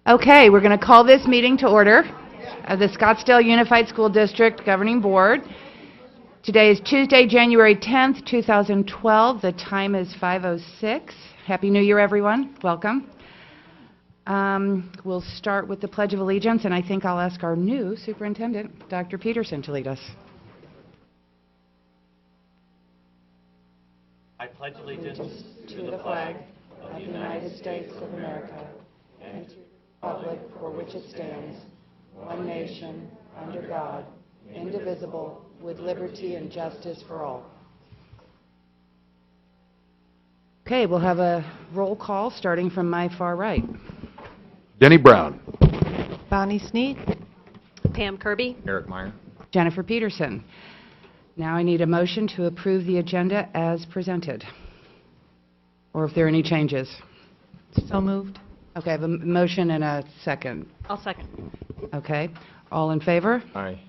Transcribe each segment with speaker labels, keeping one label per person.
Speaker 1: Okay, we're going to call this meeting to order of the Scottsdale Unified School District Governing Board. Today is Tuesday, January 10th, 2012. The time is 5:06. Happy New Year, everyone. Welcome. We'll start with the Pledge of Allegiance, and I think I'll ask our new superintendent, Dr. Peterson, to lead us.
Speaker 2: I pledge allegiance
Speaker 1: to the flag of the United States of America and to the republic for which it stands, one nation, under God, indivisible, with liberty and justice for all. Okay, we'll have a roll call starting from my far right.
Speaker 3: Denny Brown.
Speaker 4: Bonnie Sneed.
Speaker 5: Pam Kirby.
Speaker 3: Eric Meyer.
Speaker 1: Jennifer Peterson. Now I need a motion to approve the agenda as presented, or if there are any changes.
Speaker 4: So moved.
Speaker 1: Okay, I have a motion and a second.
Speaker 5: I'll second.
Speaker 1: Okay, all in favor?
Speaker 3: Aye.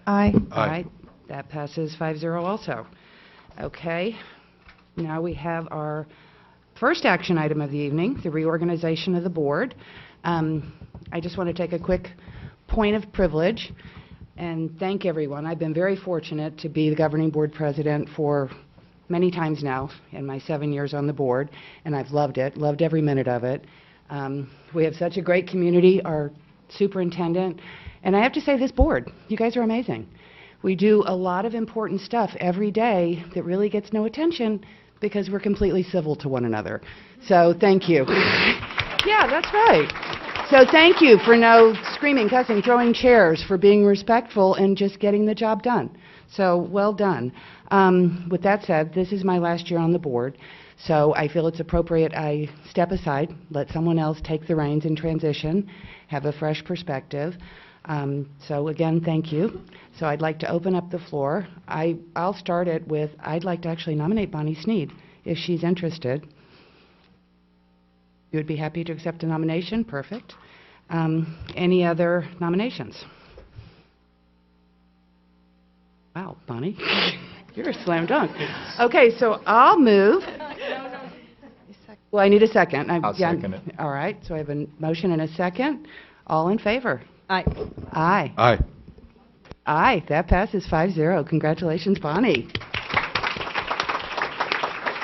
Speaker 4: Aye.
Speaker 1: Aye. That passes 5-0 also. Okay, now we have our first action item of the evening, the reorganization of the board. I just want to take a quick point of privilege and thank everyone. I've been very fortunate to be the governing board president for many times now in my 7 years on the board, and I've loved it, loved every minute of it. We have such a great community, our superintendent, and I have to say this board, you guys are amazing. We do a lot of important stuff every day that really gets no attention because we're completely civil to one another. So thank you. Yeah, that's right. So thank you for no screaming, cussing, throwing chairs, for being respectful and just getting the job done. So well done. With that said, this is my last year on the board, so I feel it's appropriate I step aside, let someone else take the reins and transition, have a fresh perspective. So again, thank you. So I'd like to open up the floor. I'll start it with, I'd like to actually nominate Bonnie Sneed, if she's interested. You would be happy to accept a nomination? Perfect. Any other nominations? Wow, Bonnie, you're a slam dunk. Okay, so I'll move. Well, I need a second.
Speaker 3: I'll second it.
Speaker 1: All right, so I have a motion and a second. All in favor?
Speaker 5: Aye.
Speaker 1: Aye.
Speaker 3: Aye.
Speaker 1: Aye, that passes 5-0. Congratulations, Bonnie.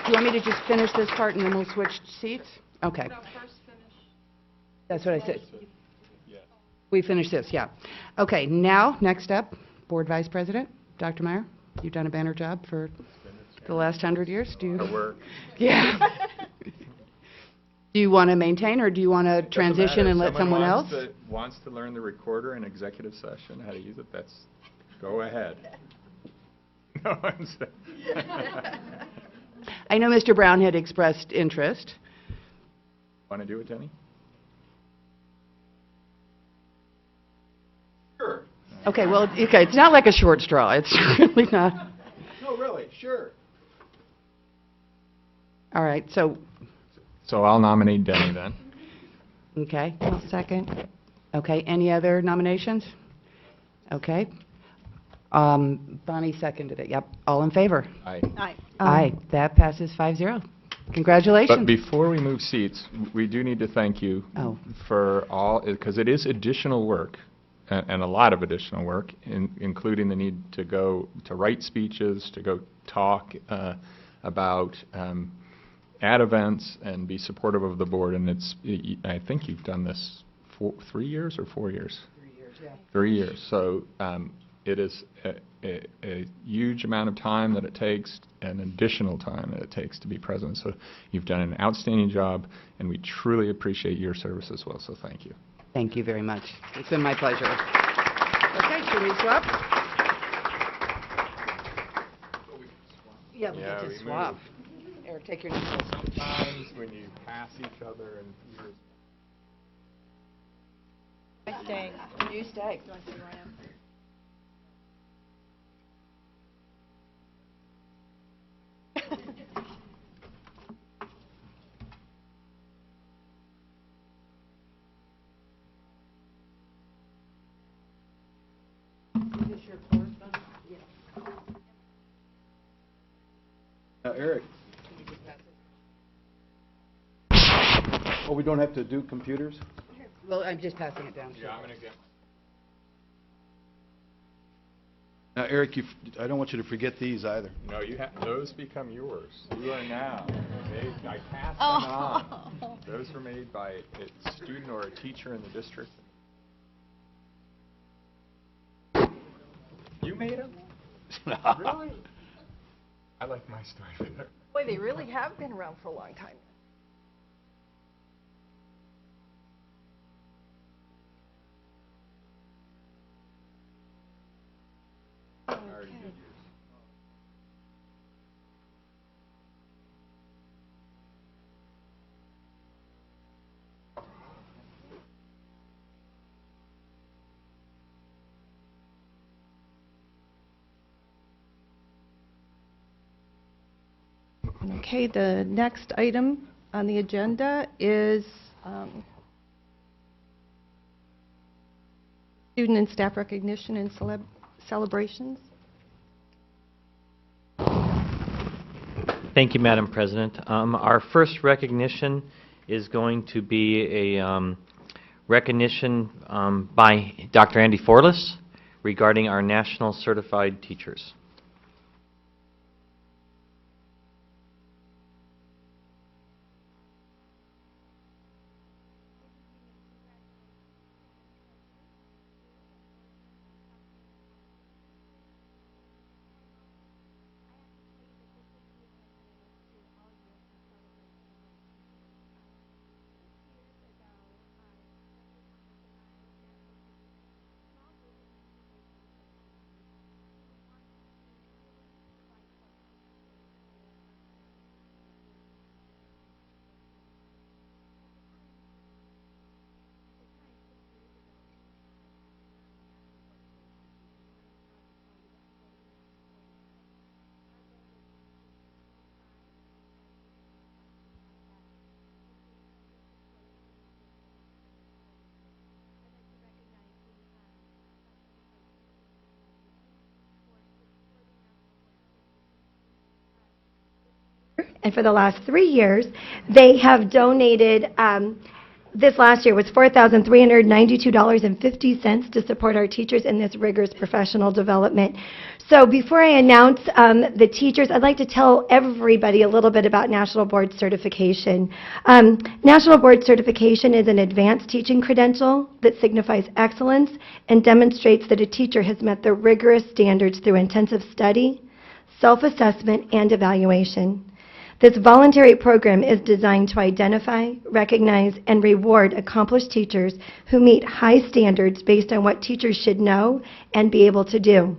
Speaker 1: Do you want me to just finish this part and then we'll switch seats? Okay.
Speaker 5: No, first finish.
Speaker 1: That's what I said. We finish this, yeah. Okay, now, next up, Board Vice President, Dr. Meyer. You've done a banner job for the last 100 years. Do you?
Speaker 3: Work.
Speaker 1: Yeah. Do you want to maintain, or do you want to transition and let someone else?
Speaker 3: Wants to learn the recorder in executive session, how to use it, that's, go ahead. No, I'm saying.
Speaker 1: I know Mr. Brown had expressed interest.
Speaker 3: Want to do it, Denny?
Speaker 2: Sure.
Speaker 1: Okay, well, okay, it's not like a short straw. It's really not.
Speaker 2: No, really, sure.
Speaker 1: All right, so,
Speaker 3: So I'll nominate Denny then.
Speaker 1: okay.
Speaker 4: I'll second.
Speaker 1: Okay, any other nominations? Okay. Bonnie seconded it, yep. All in favor?
Speaker 3: Aye.
Speaker 5: Aye.
Speaker 1: Aye. That passes 5-0. Congratulations.
Speaker 3: But before we move seats, we do need to thank you
Speaker 1: Oh.
Speaker 3: for all, because it is additional work, and a lot of additional work, including the need to go to write speeches, to go talk about at events and be supportive of the board. And I think you've done this 3 years or 4 years?
Speaker 1: 3 years, yeah.
Speaker 3: 3 years. So it is a huge amount of time that it takes, and additional time that it takes to be president. So you've done an outstanding job, and we truly appreciate your service as well. So thank you.
Speaker 1: Thank you very much. It's been my pleasure. Okay, should we swap? Yeah, we
Speaker 3: Yeah,
Speaker 1: can
Speaker 3: we
Speaker 1: just swap.
Speaker 3: move.
Speaker 1: Eric, take your name.
Speaker 3: Sometimes when you pass each other and you're
Speaker 4: Stay.
Speaker 1: You stay.
Speaker 2: Now, Eric. Oh, we don't have to do computers?
Speaker 1: Well, I'm just passing it down.
Speaker 3: Yeah, I'm going to get...
Speaker 2: Now, Eric, I don't want you to forget these either.
Speaker 3: No, those become yours. You are now. I passed them on. Those were made by a student or a teacher in the district. You made them? Really? I like my story better.
Speaker 4: Boy, they really have been around for a long time.
Speaker 3: I already did yours.
Speaker 4: Okay, the next item on the agenda is student and staff recognition and celebrations.
Speaker 6: Thank you, Madam President. Our first recognition is going to be a recognition by Dr. Andy Forlis regarding our National Certified Teachers.
Speaker 7: And for the last 3 years, they have donated, this last year was $4,392.50 to support our teachers in this rigorous professional development. So before I announce the teachers, I'd like to tell everybody a little bit about National Board Certification. National Board Certification is an advanced teaching credential that signifies excellence and demonstrates that a teacher has met the rigorous standards through intensive study, self-assessment, and evaluation. This voluntary program is designed to identify, recognize, and reward accomplished teachers who meet high standards based on what teachers should know and be able to do.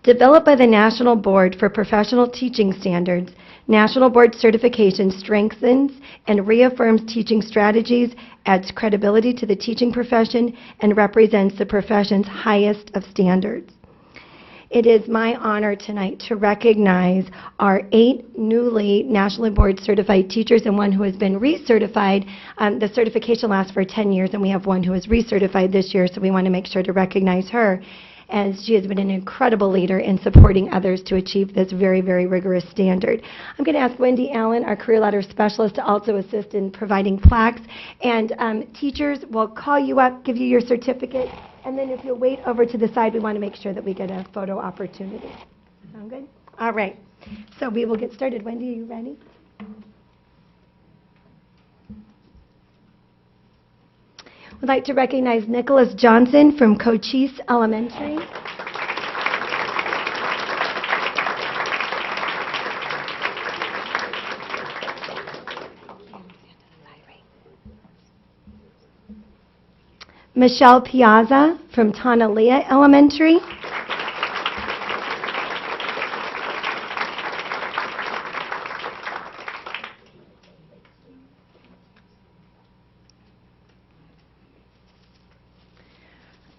Speaker 7: Developed by the National Board for Professional Teaching Standards, National Board Certification strengthens and reaffirms teaching strategies, adds credibility to the teaching profession, and represents the profession's highest of standards. It is my honor tonight to recognize our 8 newly National Board certified teachers and one who has been recertified. The certification lasts for 10 years, and we have one who is recertified this year, so we want to make sure to recognize her, as she has been an incredible leader in supporting others to achieve this very, very rigorous standard. I'm going to ask Wendy Allen, our Career Ladder Specialist, to also assist in providing plaques. And teachers will call you up, give you your certificate, and then if you'll wait over to the side, we want to make sure that we get a photo opportunity. Sound good? All right. So we will get started. Wendy, are you ready? We'd like to recognize Nicholas Johnson from Cochise Elementary. Michelle Piazza from Tonalea Elementary.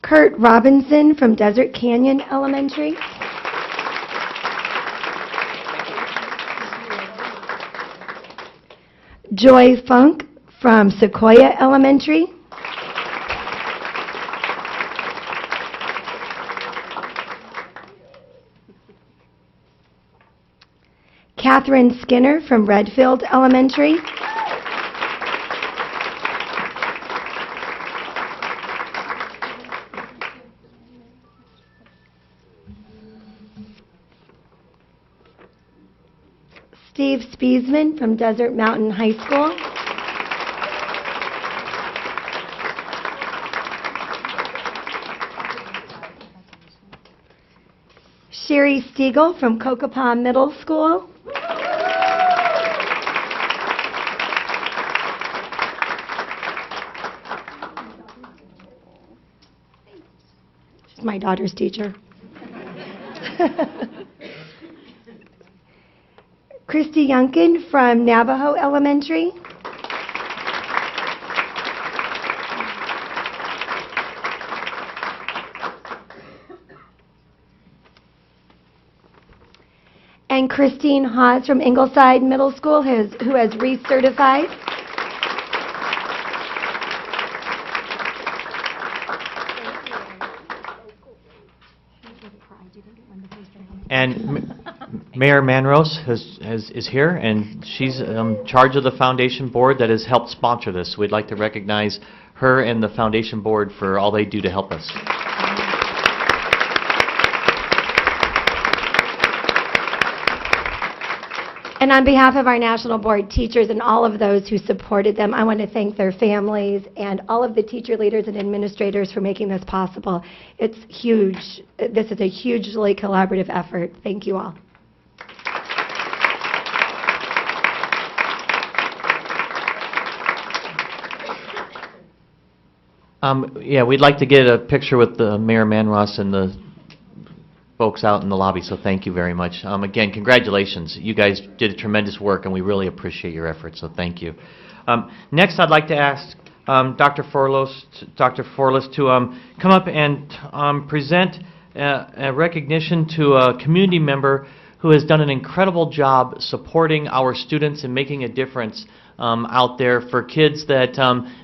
Speaker 7: Kurt Robinson from Desert Canyon Elementary. Joy Funk from Sequoia Elementary. Catherine Skinner from Redfield Elementary. Steve Spiesman from Desert Mountain High School. Sherry Stiegel from Kokopah Middle School. She's my daughter's teacher. Christy Yunkin from Navajo Elementary. And Christine Haas from Ingleside Middle School, who has recertified.
Speaker 6: And Mayor Manrose is here, and she's in charge of the foundation board that has helped sponsor this. We'd like to recognize her and the foundation board for all they do to help us.
Speaker 7: And on behalf of our National Board teachers and all of those who supported them, I want to thank their families and all of the teacher leaders and administrators for making this possible. It's huge. This is a hugely collaborative effort. Thank you all.
Speaker 6: Yeah, we'd like to get a picture with the Mayor Manrose and the folks out in the lobby, so thank you very much. Again, congratulations. You guys did tremendous work, and we really appreciate your efforts, so thank you. Next, I'd like to ask Dr. Forlis to come up and present a recognition to a community member who has done an incredible job supporting our students and making a difference out there for kids that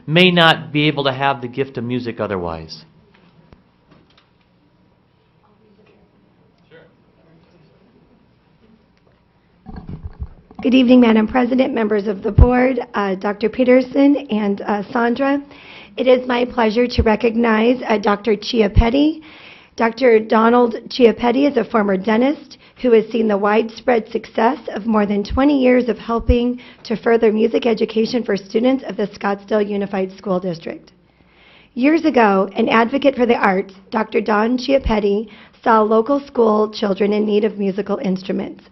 Speaker 6: may not be able to have the gift of music otherwise.
Speaker 7: Good evening, Madam President, members of the board, Dr. Peterson, and Sandra. It is my pleasure to recognize Dr. Chiappetti. Dr. Donald Chiappetti is a former dentist who has seen the widespread success of more than 20 years of helping to further music education for students of the Scottsdale Unified School District. Years ago, an advocate for the arts, Dr. Don Chiappetti saw local school children in need of musical instruments.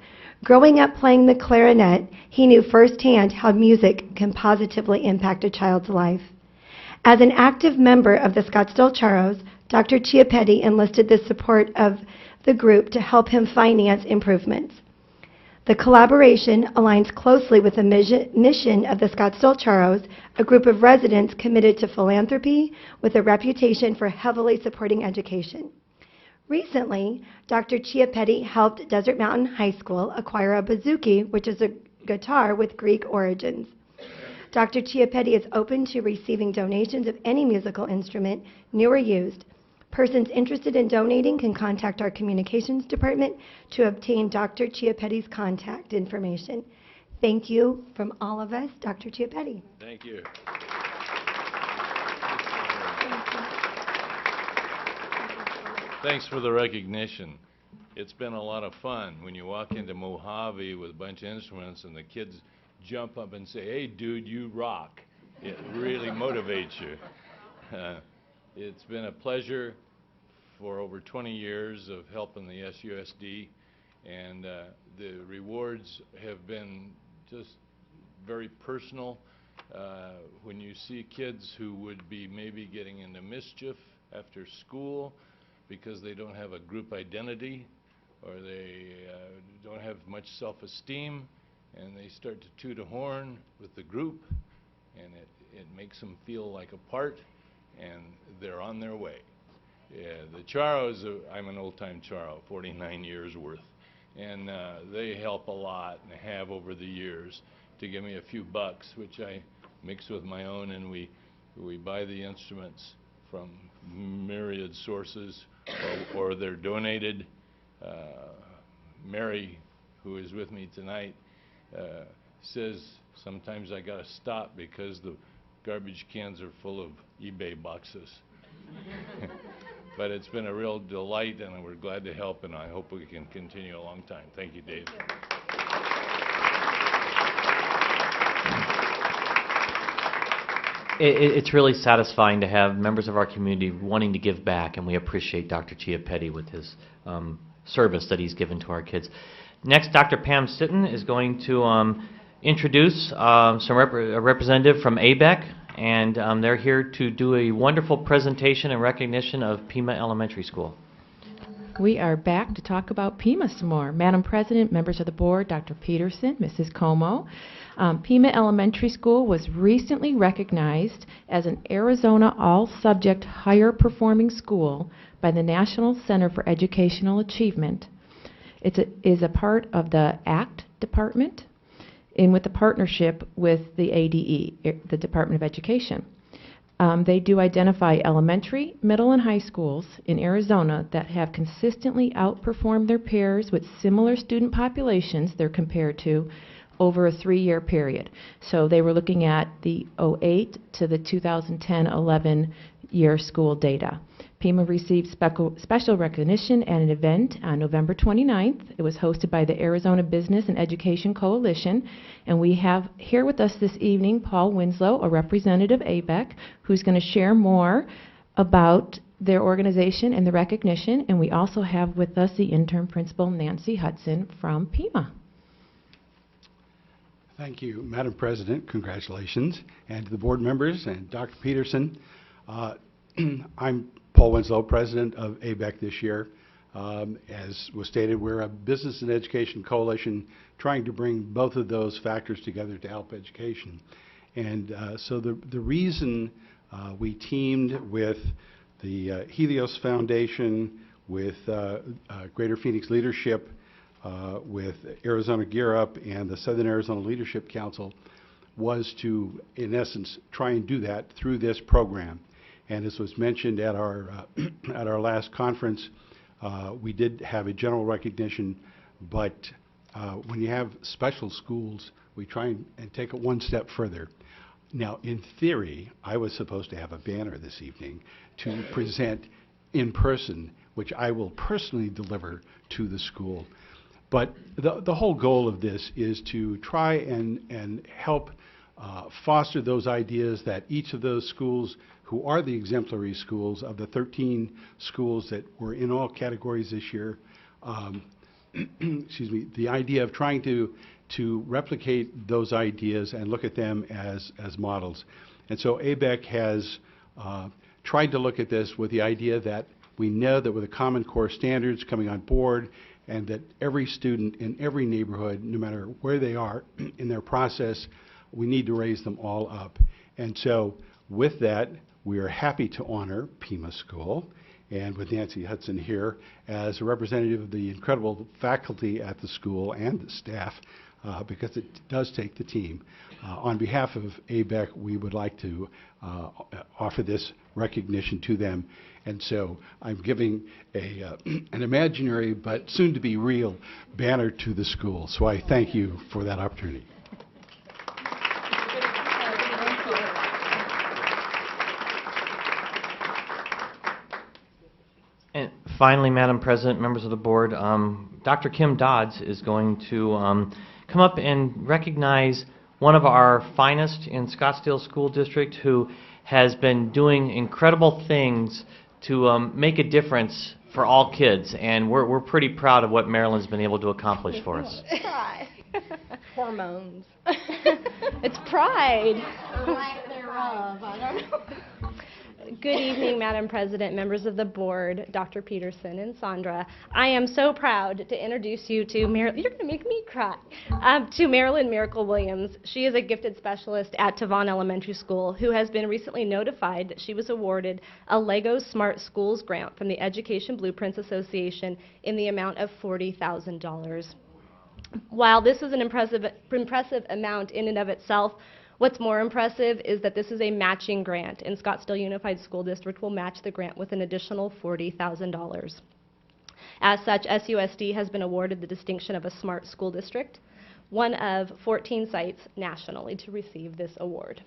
Speaker 7: Growing up playing the clarinet, he knew firsthand how music can positively impact a child's life. As an active member of the Scottsdale Charros, Dr. Chiappetti enlisted the support of the group to help him finance improvements. The collaboration aligns closely with the mission of the Scottsdale Charros, a group of residents committed to philanthropy with a reputation for heavily supporting education. Recently, Dr. Chiappetti helped Desert Mountain High School acquire a bouzouki, which is a guitar with Greek origins. Dr. Chiappetti is open to receiving donations of any musical instrument, new or used. Persons interested in donating can contact our communications department to obtain Dr. Chiappetti's contact information. Thank you from all of us, Dr. Chiappetti.
Speaker 2: Thank you. Thanks for the recognition. It's been a lot of fun when you walk into Mojave with a bunch of instruments and the kids jump up and say, "Hey, dude, you rock." It really motivates you. It's been a pleasure for over 20 years of helping the SUSD, and the rewards have been just very personal. When you see kids who would be maybe getting into mischief after school because they don't have a group identity or they don't have much self-esteem, and they start to toot a horn with the group, and it makes them feel like a part, and they're on their way. Yeah, the Charros, I'm an old-time Charro, 49 years worth, and they help a lot and have over the years to give me a few bucks, which I mix with my own, and we buy the instruments from myriad sources, or they're donated. Mary, who is with me tonight, says sometimes I gotta stop because the garbage cans are full of eBay boxes. But it's been a real delight, and we're glad to help, and I hope we can continue a long time. Thank you, Dave.
Speaker 6: It's really satisfying to have members of our community wanting to give back, and we appreciate Dr. Chiappetti with his service that he's given to our kids. Next, Dr. Pam Sitton is going to introduce a representative from ABEC, and they're here to do a wonderful presentation and recognition of Pima Elementary School.
Speaker 8: We are back to talk about Pima some more. Madam President, members of the board, Dr. Peterson, Mrs. Como. Pima Elementary School was recently recognized as an Arizona all-subject higher performing school by the National Center for Educational Achievement. It is a part of the ACT department and with the partnership with the ADE, the Department of Education. They do identify elementary, middle, and high schools in Arizona that have consistently outperformed their peers with similar student populations they're compared to over a 3-year period. So they were looking at the 08 to the 2010-11 year school data. Pima received special recognition at an event on November 29th. It was hosted by the Arizona Business and Education Coalition, and we have here with us this evening Paul Winslow, a representative of ABEC, who's going to share more about their organization and the recognition, and we also have with us the interim principal, Nancy Hudson, from Pima.
Speaker 9: Thank you, Madam President. Congratulations. And to the board members and Dr. Peterson. I'm Paul Winslow, president of ABEC this year. As was stated, we're a business and education coalition trying to bring both of those factors together to help education. And so the reason we teamed with the Helios Foundation, with Greater Phoenix Leadership, with Arizona Gear Up and the Southern Arizona Leadership Council was to, in essence, try and do that through this program. And as was mentioned at our at our last conference, we did have a general recognition, but when you have special schools, we try and take it one step further. Now, in theory, I was supposed to have a banner this evening to present in person, which I will personally deliver to the school. But the whole goal of this is to try and help foster those ideas that each of those schools who are the exemplary schools of the 13 schools that were in all categories this year, excuse me, the idea of trying to replicate those ideas and look at them as models. And so ABEC has tried to look at this with the idea that we know that with the Common Core standards coming on board, and that every student in every neighborhood, no matter where they are in their process, we need to raise them all up. And so with that, we are happy to honor Pima School, and with Nancy Hudson here as a representative of the incredible faculty at the school and the staff, because it does take the team. On behalf of ABEC, we would like to offer this recognition to them. And so I'm giving an imaginary but soon-to-be real banner to the school. So I thank you for that opportunity.
Speaker 6: And finally, Madam President, members of the board, Dr. Kim Dodds is going to come up and recognize one of our finest in Scottsdale School District who has been doing incredible things to make a difference for all kids, and we're pretty proud of what Maryland's been able to accomplish for us.
Speaker 5: Hormones. It's pride. Or lack thereof. I don't know. Good evening, Madam President, members of the board, Dr. Peterson and Sandra. I am so proud to introduce you to Marilyn. You're going to make me cry. To Marilyn Miracle Williams. She is a gifted specialist at Tavon Elementary School who has been recently notified that she was awarded a Lego Smart Schools grant from the Education Blueprints Association in the amount of $40,000. While this is an impressive amount in and of itself, what's more impressive is that this is a matching grant, and Scottsdale Unified School District will match the grant with an additional $40,000. As such, SUSD has been awarded the distinction of a smart school district, one of 14 sites nationally to receive this award.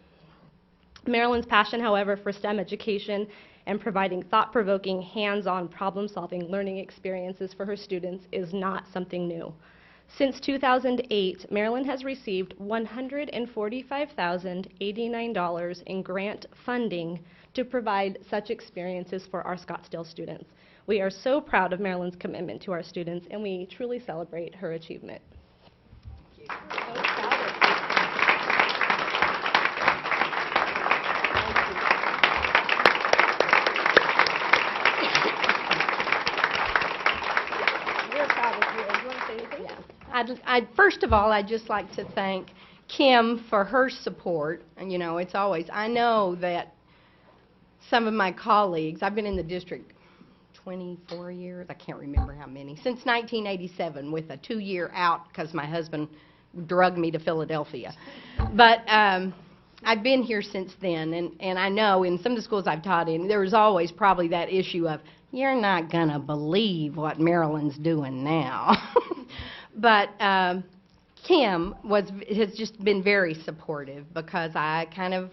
Speaker 5: Maryland's passion, however, for STEM education and providing thought-provoking, hands-on, problem-solving learning experiences for her students is not something new. Since 2008, Maryland has received $145,089 in grant funding to provide such experiences for our Scottsdale students. We are so proud of Maryland's commitment to our students, and we truly celebrate her achievement.
Speaker 10: First of all, I'd just like to thank Kim for her support. And, you know, it's always, I know that some of my colleagues, I've been in the district 24 years, I can't remember how many, since 1987 with a 2-year out because my husband drugged me to Philadelphia. But I've been here since then, and I know in some of the schools I've taught in, there was always probably that issue of, you're not going to believe what Maryland's doing now. But Kim has just been very supportive because I kind of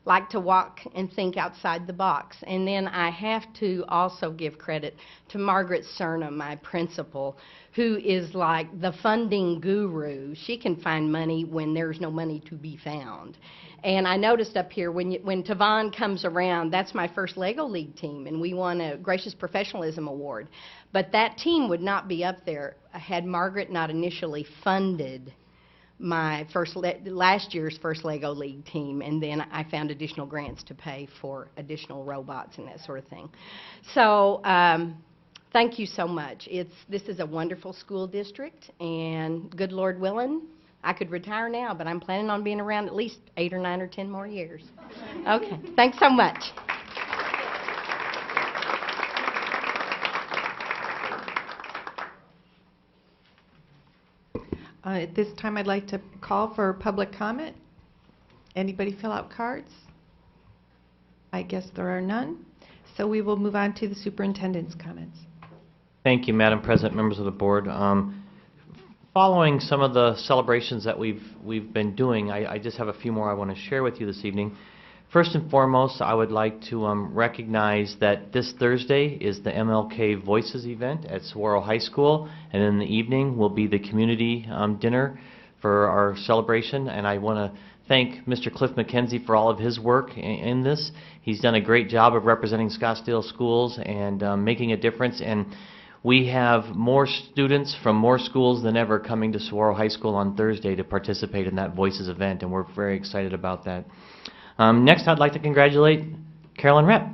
Speaker 10: like to walk and think outside the box. And then I have to also give credit to Margaret Cerna, my principal, who is like the funding guru. She can find money when there's no money to be found. And I noticed up here, when Tavon comes around, that's my first Lego League team, and we won a Gracious Professionalism Award. But that team would not be up there had Margaret not initially funded my last year's first Lego League team, and then I found additional grants to pay for additional robots and that sort of thing. So thank you so much. This is a wonderful school district, and good Lord willing, I could retire now, but I'm planning on being around at least 8 or 9 or 10 more years. Okay, thanks so much.
Speaker 4: At this time, I'd like to call for public comment. Anybody fill out cards? I guess there are none. So we will move on to the superintendent's comments.
Speaker 6: Thank you, Madam President, members of the board. Following some of the celebrations that we've been doing, I just have a few more I want to share with you this evening. First and foremost, I would like to recognize that this Thursday is the MLK Voices event at Saguaro High School, and in the evening will be the community dinner for our celebration. And I want to thank Mr. Cliff McKenzie for all of his work in this. He's done a great job of representing Scottsdale schools and making a difference. And we have more students from more schools than ever coming to Saguaro High School on Thursday to participate in that Voices event, and we're very excited about that. Next, I'd like to congratulate Carolyn Rep.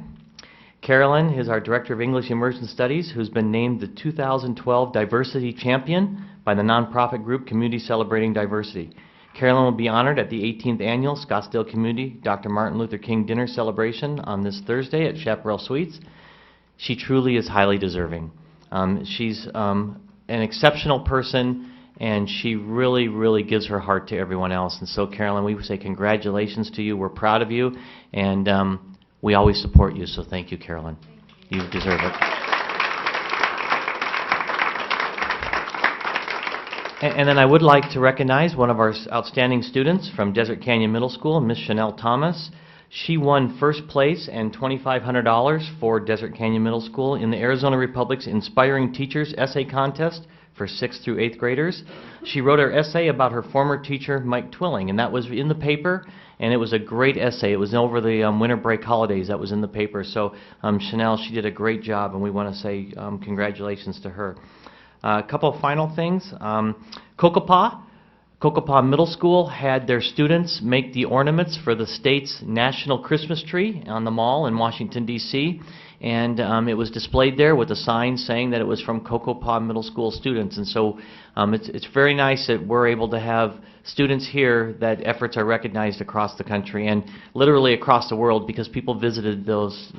Speaker 6: Carolyn is our Director of English Immersion Studies, who's been named the 2012 Diversity Champion by the nonprofit group Community Celebrating Diversity. Carolyn will be honored at the 18th Annual Scottsdale Community Dr. Martin Luther King Dinner Celebration on this Thursday at Chaparral Suites. She truly is highly deserving. She's an exceptional person, and she really, really gives her heart to everyone else. And so, Carolyn, we say congratulations to you. We're proud of you, and we always support you. So thank you, Carolyn. You deserve it. And then I would like to recognize one of our outstanding students from Desert Canyon Middle School, Miss Chanel Thomas. She won first place and $2,500 for Desert Canyon Middle School in the Arizona Republic's Inspiring Teachers Essay Contest for 6th through 8th graders. She wrote her essay about her former teacher, Mike Twilling, and that was in the paper, and it was a great essay. It was over the winter break holidays that was in the paper. So Chanel, she did a great job, and we want to say congratulations to her. A couple of final things. Cocopah Middle School had their students make the ornaments for the state's national Christmas tree on the mall in Washington, D.C., and it was displayed there with a sign saying that it was from Cocopah Middle School students. And so it's very nice that we're able to have students here that efforts are recognized across the country and literally across the world, because people visited those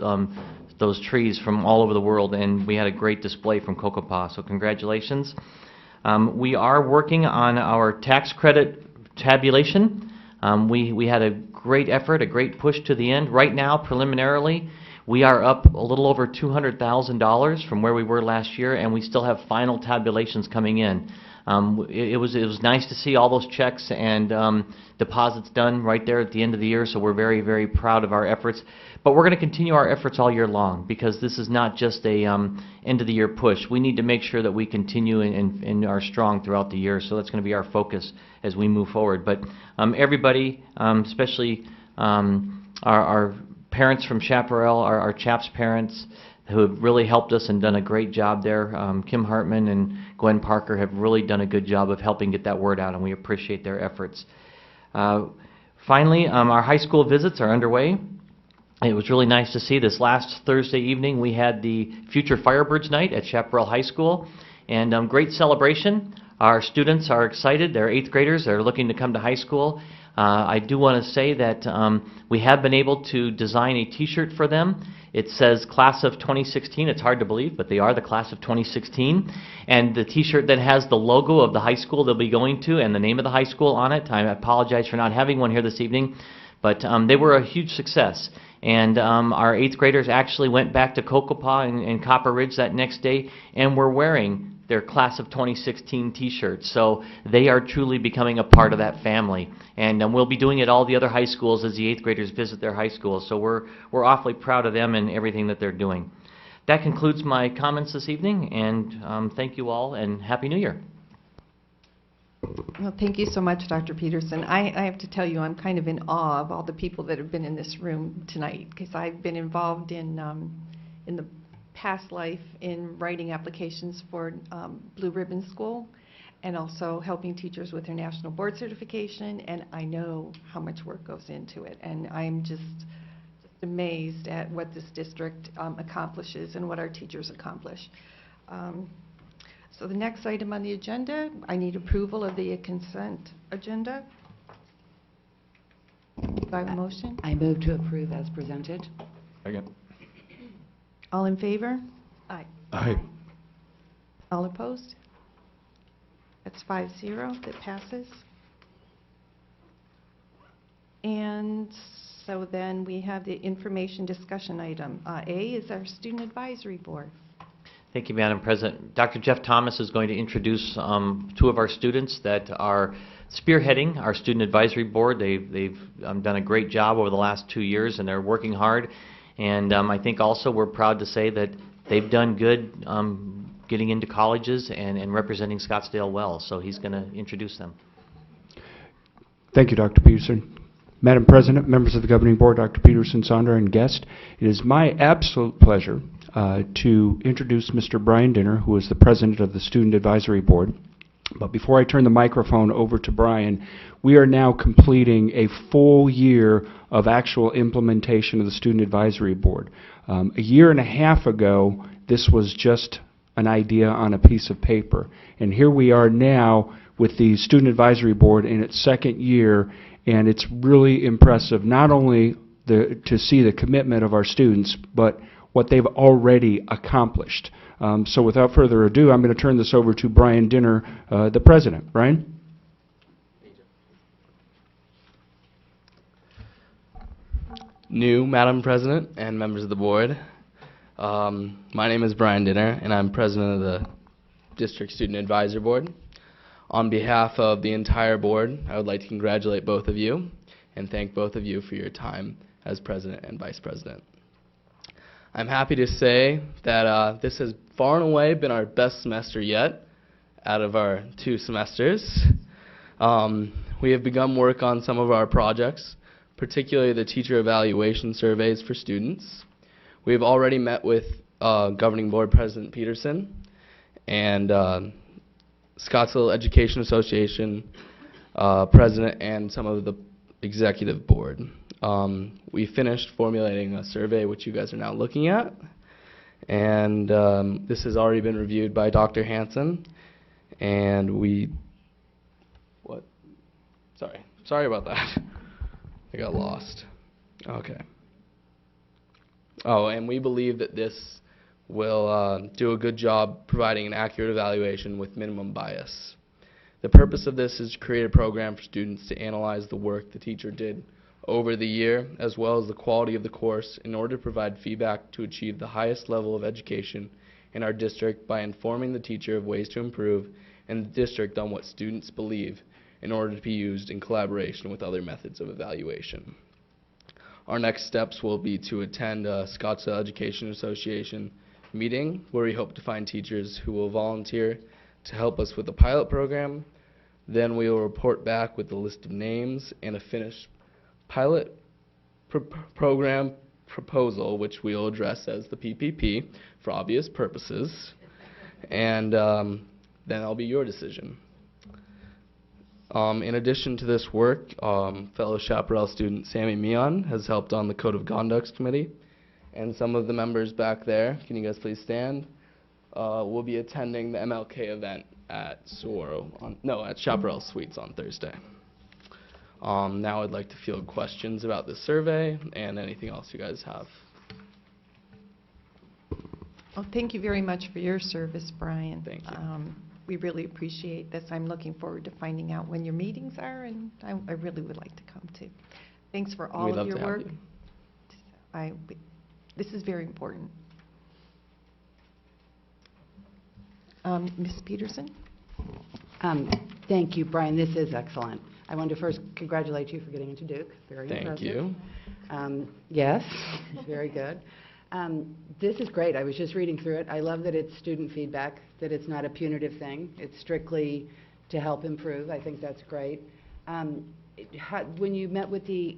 Speaker 6: trees from all over the world, and we had a great display from Cocopah. So congratulations. We are working on our tax credit tabulation. We had a great effort, a great push to the end. Right now, preliminarily, we are up a little over $200,000 from where we were last year, and we still have final tabulations coming in. It was nice to see all those checks and deposits done right there at the end of the year, so we're very, very proud of our efforts. But we're going to continue our efforts all year long, because this is not just a end of the year push. We need to make sure that we continue and are strong throughout the year, so that's going to be our focus as we move forward. But everybody, especially our parents from Chaparral, our CHAPS parents, who have really helped us and done a great job there. Kim Hartman and Gwen Parker have really done a good job of helping get that word out, and we appreciate their efforts. Finally, our high school visits are underway. It was really nice to see this last Thursday evening. We had the Future Firebirds Night at Chaparral High School, and great celebration. Our students are excited. They're 8th graders. They're looking to come to high school. I do want to say that we have been able to design a t-shirt for them. It says Class of 2016. It's hard to believe, but they are the Class of 2016. And the t-shirt then has the logo of the high school they'll be going to and the name of the high school on it. I apologize for not having one here this evening, but they were a huge success. And our 8th graders actually went back to Cocopah and Copper Ridge that next day and were wearing their Class of 2016 t-shirts. So they are truly becoming a part of that family. And we'll be doing it at all the other high schools as the 8th graders visit their high schools. So we're awfully proud of them and everything that they're doing. That concludes my comments this evening, and thank you all, and Happy New Year.
Speaker 4: Well, thank you so much, Dr. Peterson. I have to tell you, I'm kind of in awe of all the people that have been in this room tonight, because I've been involved in the past life in writing applications for Blue Ribbon School, and also helping teachers with their national board certification, and I know how much work goes into it, and I'm just amazed at what this district accomplishes and what our teachers accomplish. So the next item on the agenda, I need approval of the consent agenda. Do I have a motion?
Speaker 1: I move to approve as presented.
Speaker 3: Second.
Speaker 4: All in favor?
Speaker 5: Aye.
Speaker 9: Aye.
Speaker 4: All opposed? That's 5-0, that passes. And so then we have the information discussion item. A is our Student Advisory Board.
Speaker 6: Thank you, Madam President. Dr. Jeff Thomas is going to introduce 2 of our students that are spearheading our Student Advisory Board. They've done a great job over the last 2 years, and they're working hard. And I think also we're proud to say that they've done good getting into colleges and representing Scottsdale well. So he's going to introduce them.
Speaker 9: Thank you, Dr. Peterson. Madam President, members of the Governing Board, Dr. Peterson, Sondra, and guest, it is my absolute pleasure to introduce Mr. Brian Dinner, who is the President of the Student Advisory Board. But before I turn the microphone over to Brian, we are now completing a full year of actual implementation of the Student Advisory Board. A year and a half ago, this was just an idea on a piece of paper. And here we are now with the Student Advisory Board in its 2nd year, and it's really impressive, not only to see the commitment of our students, but what they've already accomplished. So without further ado, I'm going to turn this over to Brian Dinner, the President. Brian?
Speaker 11: New Madam President and members of the board, my name is Brian Dinner, and I'm President of the District Student Advisory Board. On behalf of the entire board, I would like to congratulate both of you and thank both of you for your time as President and Vice President. I'm happy to say that this has far and away been our best semester yet out of our 2 semesters. We have begun work on some of our projects, particularly the teacher evaluation surveys for students. We have already met with Governing Board President Peterson and Scottsdale Education Association President and some of the executive board. We finished formulating a survey which you guys are now looking at, and this has already been reviewed by Dr. Hansen, and sorry about that. I got lost. Okay. Oh, and we believe that this will do a good job providing an accurate evaluation with minimum bias. The purpose of this is to create a program for students to analyze the work the teacher did over the year, as well as the quality of the course, in order to provide feedback to achieve the highest level of education in our district by informing the teacher of ways to improve and the district on what students believe in order to be used in collaboration with other methods of evaluation. Our next steps will be to attend a Scottsdale Education Association meeting where we hope to find teachers who will volunteer to help us with the pilot program. Then we will report back with a list of names and a finished pilot program proposal, which we'll address as the PPP for obvious purposes. And then that'll be your decision. In addition to this work, fellow Chaparral student Sammy Mion has helped on the Code of Conduct Committee. And some of the members back there, can you guys please stand, will be attending the MLK event at at Chaparral Suites on Thursday. Now I'd like to field questions about the survey and anything else you guys have.
Speaker 4: Well, thank you very much for your service, Brian.
Speaker 11: Thank you.
Speaker 4: We really appreciate this. I'm looking forward to finding out when your meetings are, and I really would like to come too. Thanks for all
Speaker 11: We'd
Speaker 4: of
Speaker 11: love
Speaker 4: your
Speaker 11: to have
Speaker 4: work. This is very important. Ms. Peterson?
Speaker 1: Thank you, Brian. This is excellent. I wanted to first congratulate you for getting into Duke. Very impressive.
Speaker 11: Thank you.
Speaker 1: Yes, very good. This is great. I was just reading through it. I love that it's student feedback, that it's not a punitive thing. It's strictly to help improve. I think that's great. When you met with you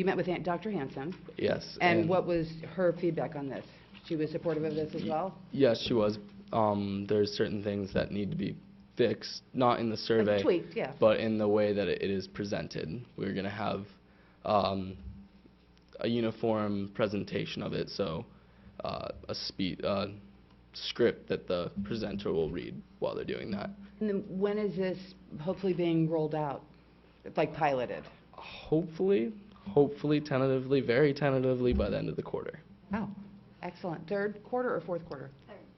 Speaker 1: met with Dr. Hansen.
Speaker 11: Yes.
Speaker 1: And what was her feedback on this? She was supportive of this as well?
Speaker 11: Yes, she was. There's certain things that need to be fixed, not in the survey,
Speaker 1: Tweaked, yeah.
Speaker 11: but in the way that it is presented. We're going to have a uniform presentation of it, so a script that the presenter will read while they're doing that.
Speaker 1: And then when is this hopefully being rolled out, like piloted?
Speaker 11: Hopefully, tentatively, very tentatively by the end of the quarter.
Speaker 1: Oh, excellent. Third quarter or fourth quarter?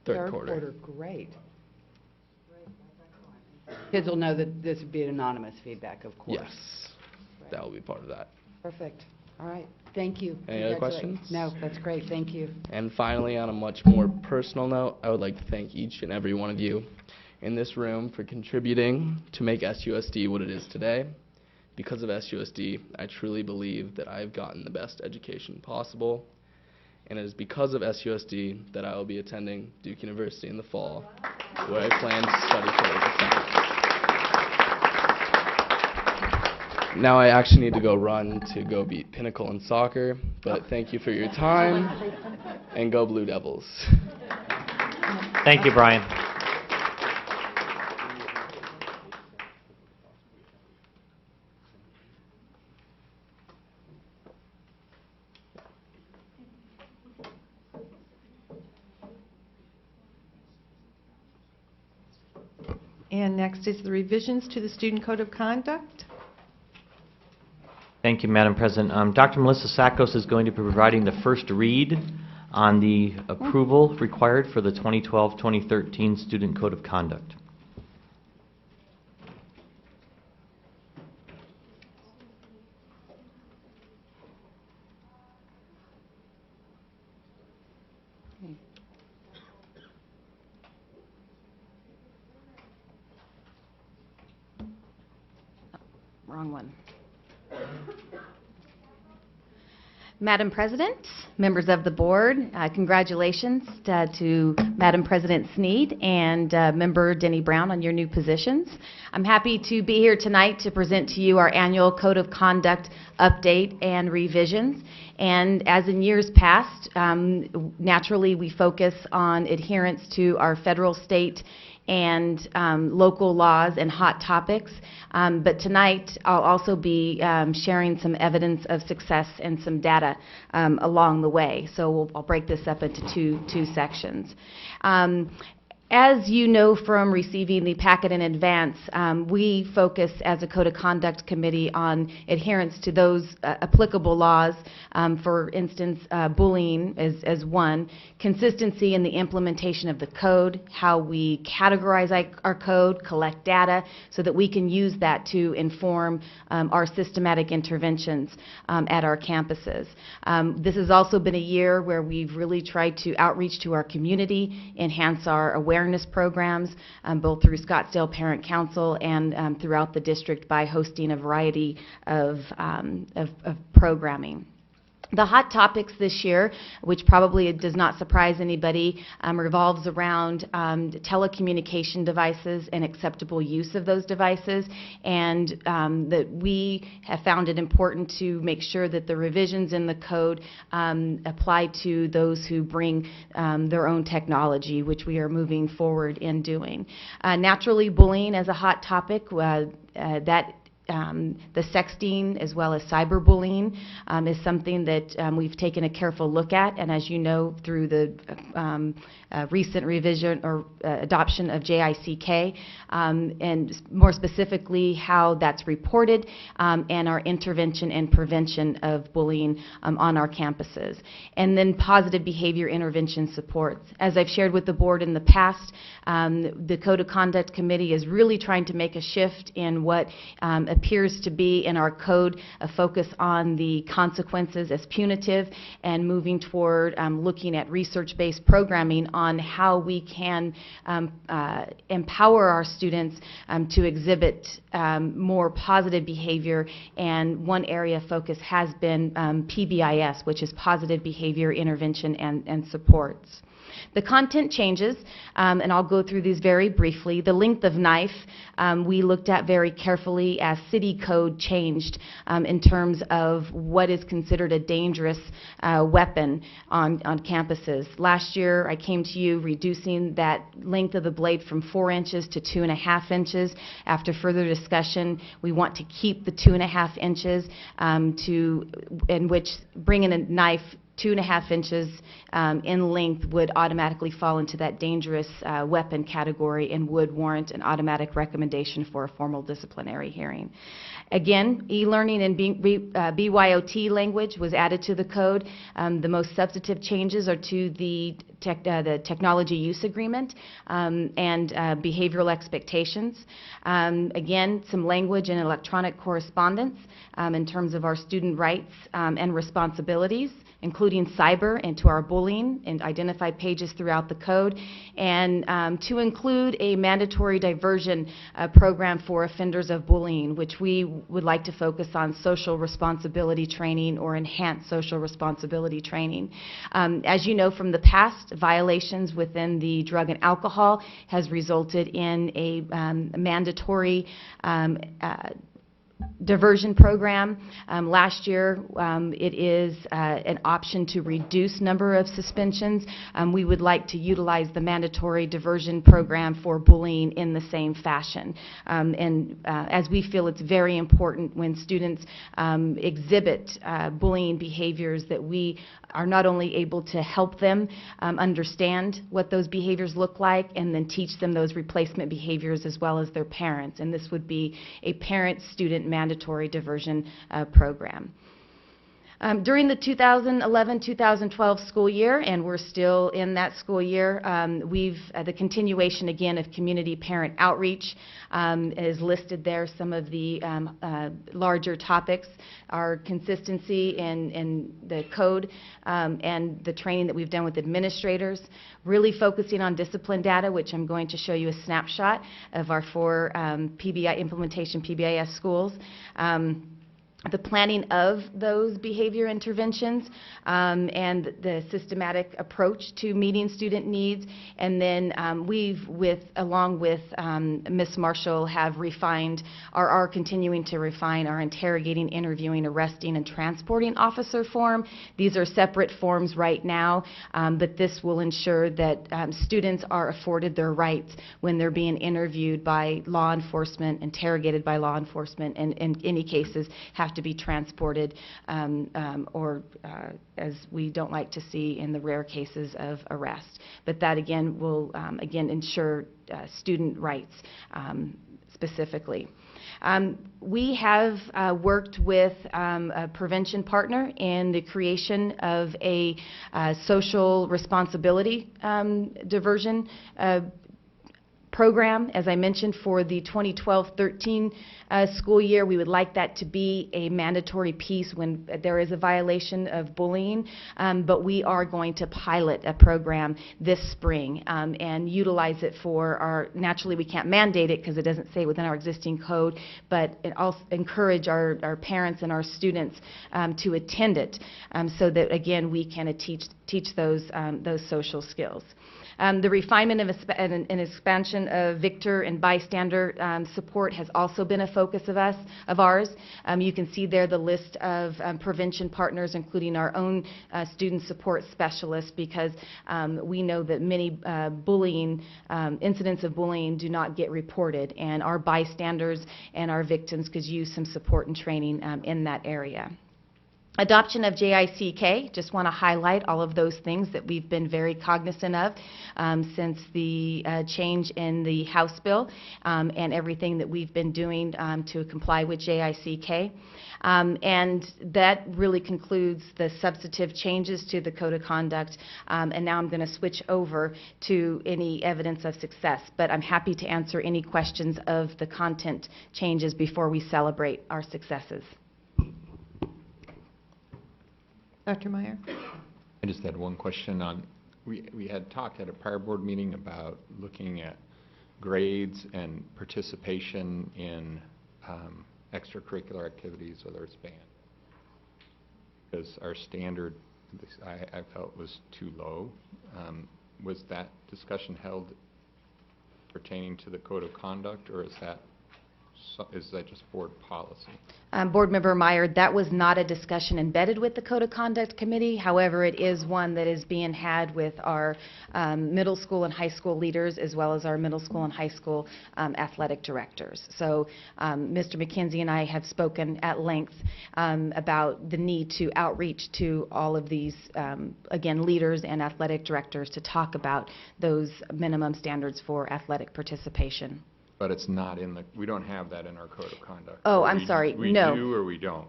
Speaker 11: Third quarter.
Speaker 1: Great. Kids will know that this would be an anonymous feedback, of course.
Speaker 11: Yes, that will be part of that.
Speaker 1: Perfect. All right. Thank you.
Speaker 11: Any other questions?
Speaker 1: No, that's great. Thank you.
Speaker 11: And finally, on a much more personal note, I would like to thank each and every one of you in this room for contributing to make SUSD what it is today. Because of SUSD, I truly believe that I have gotten the best education possible. And it is because of SUSD that I will be attending Duke University in the fall, where I plan to study political science. Now I actually need to go run to go beat Pinnacle in soccer, but thank you for your time, and go Blue Devils.
Speaker 6: Thank you, Brian.
Speaker 4: And next is the revisions to the Student Code of Conduct.
Speaker 6: Thank you, Madam President. Dr. Melissa Sackos is going to be providing the first read on the approval required for the 2012-2013 Student Code of Conduct.
Speaker 12: Wrong one. Madam President, members of the board, congratulations to Madam President Sneed and Member Denny Brown on your new positions. I'm happy to be here tonight to present to you our annual Code of Conduct update and revisions. And as in years past, naturally we focus on adherence to our federal, state, and local laws and hot topics. But tonight I'll also be sharing some evidence of success and some data along the way. So I'll break this up into two sections. As you know from receiving the packet in advance, we focus as a Code of Conduct Committee on adherence to those applicable laws. For instance, bullying as one, consistency in the implementation of the code, how we categorize our code, collect data, so that we can use that to inform our systematic interventions at our campuses. This has also been a year where we've really tried to outreach to our community, enhance our awareness awareness programs, both through Scottsdale Parent Council and throughout the district by hosting a variety of programming. The hot topics this year, which probably does not surprise anybody, revolves around telecommunication devices and acceptable use of those devices, and that we have found it important to make sure that the revisions in the code apply to those who bring their own technology, which we are moving forward in doing. Naturally, bullying as a hot topic, the sexting as well as cyberbullying is something that we've taken a careful look at, and as you know, through the recent revision or adoption of JICK, and more specifically how that's reported and our intervention and prevention of bullying on our campuses. And then positive behavior intervention supports. As I've shared with the board in the past, the Code of Conduct Committee is really trying to make a shift in what appears to be in our code a focus on the consequences as punitive and moving toward looking at research-based programming on how we can empower our students to exhibit more positive behavior, and one area of focus has been PBIS, which is positive behavior intervention and supports. The content changes, and I'll go through these very briefly. The length of knife we looked at very carefully as city code changed in terms of what is considered a dangerous weapon on campuses. Last year I came to you reducing that length of the blade from 4 inches to 2.5 inches. After further discussion, we want to keep the 2.5 inches in which bringing a knife 2.5 inches in length would automatically fall into that dangerous weapon category and would warrant an automatic recommendation for a formal disciplinary hearing. Again, e-learning and BYOT language was added to the code. The most substantive changes are to the technology use agreement and behavioral expectations. Again, some language in electronic correspondence in terms of our student rights and responsibilities, including cyber and to our bullying, and identify pages throughout the code, and to include a mandatory diversion program for offenders of bullying, which we would like to focus on social responsibility training or enhanced social responsibility training. As you know from the past, violations within the drug and alcohol has resulted in a mandatory diversion program. Last year, it is an option to reduce number of suspensions. We would like to utilize the mandatory diversion program for bullying in the same fashion. As we feel it's very important when students exhibit bullying behaviors that we are not only able to help them understand what those behaviors look like and then teach them those replacement behaviors as well as their parents. And this would be a parent-student mandatory diversion program. During the 2011-2012 school year, and we're still in that school year, the continuation again of community parent outreach is listed there. Some of the larger topics are consistency in the code and the training that we've done with administrators, really focusing on discipline data, which I'm going to show you a snapshot of our 4 implementation PBIS schools. The planning of those behavior interventions and the systematic approach to meeting student needs, and then along with Ms. Marshall, have refined or are continuing to refine our interrogating, interviewing, arresting, and transporting officer form. These are separate forms right now, but this will ensure that students are afforded their rights when they're being interviewed by law enforcement, interrogated by law enforcement, and in any cases have to be transported or as we don't like to see in the rare cases of arrest. But that again will again ensure student rights specifically. We have worked with a prevention partner in the creation of a social responsibility diversion program. As I mentioned, for the 2012-13 school year, we would like that to be a mandatory piece when there is a violation of bullying, but we are going to pilot a program this spring and utilize it for our, naturally we can't mandate it because it doesn't say within our existing code, but it also encourage our parents and our students to attend it so that, again, we can teach those social skills. The refinement and expansion of victor and bystander support has also been a focus of ours. You can see there the list of prevention partners, including our own student support specialists, because we know that many incidents of bullying do not get reported, and our bystanders and our victims could use some support and training in that area. Adoption of JICK, just want to highlight all of those things that we've been very cognizant of since the change in the House bill and everything that we've been doing to comply with JICK. And that really concludes the substantive changes to the Code of Conduct. And now I'm going to switch over to any evidence of success. But I'm happy to answer any questions of the content changes before we celebrate our successes.
Speaker 4: Dr. Meyer?
Speaker 3: I just had one question on, we had talked at a prior board meeting about looking at grades and participation in extracurricular activities, whether it's band. Because our standard, I felt, was too low. Was that discussion held pertaining to the Code of Conduct, or is that just board policy?
Speaker 12: Board Member Meyer, that was not a discussion embedded with the Code of Conduct Committee. However, it is one that is being had with our middle school and high school leaders, as well as our middle school and high school athletic directors. So Mr. McKenzie and I have spoken at length about the need to outreach to all of these, again, leaders and athletic directors to talk about those minimum standards for athletic participation.
Speaker 3: But it's not in the, we don't have that in our Code of Conduct.
Speaker 12: Oh, I'm sorry, no.
Speaker 3: We do or we don't?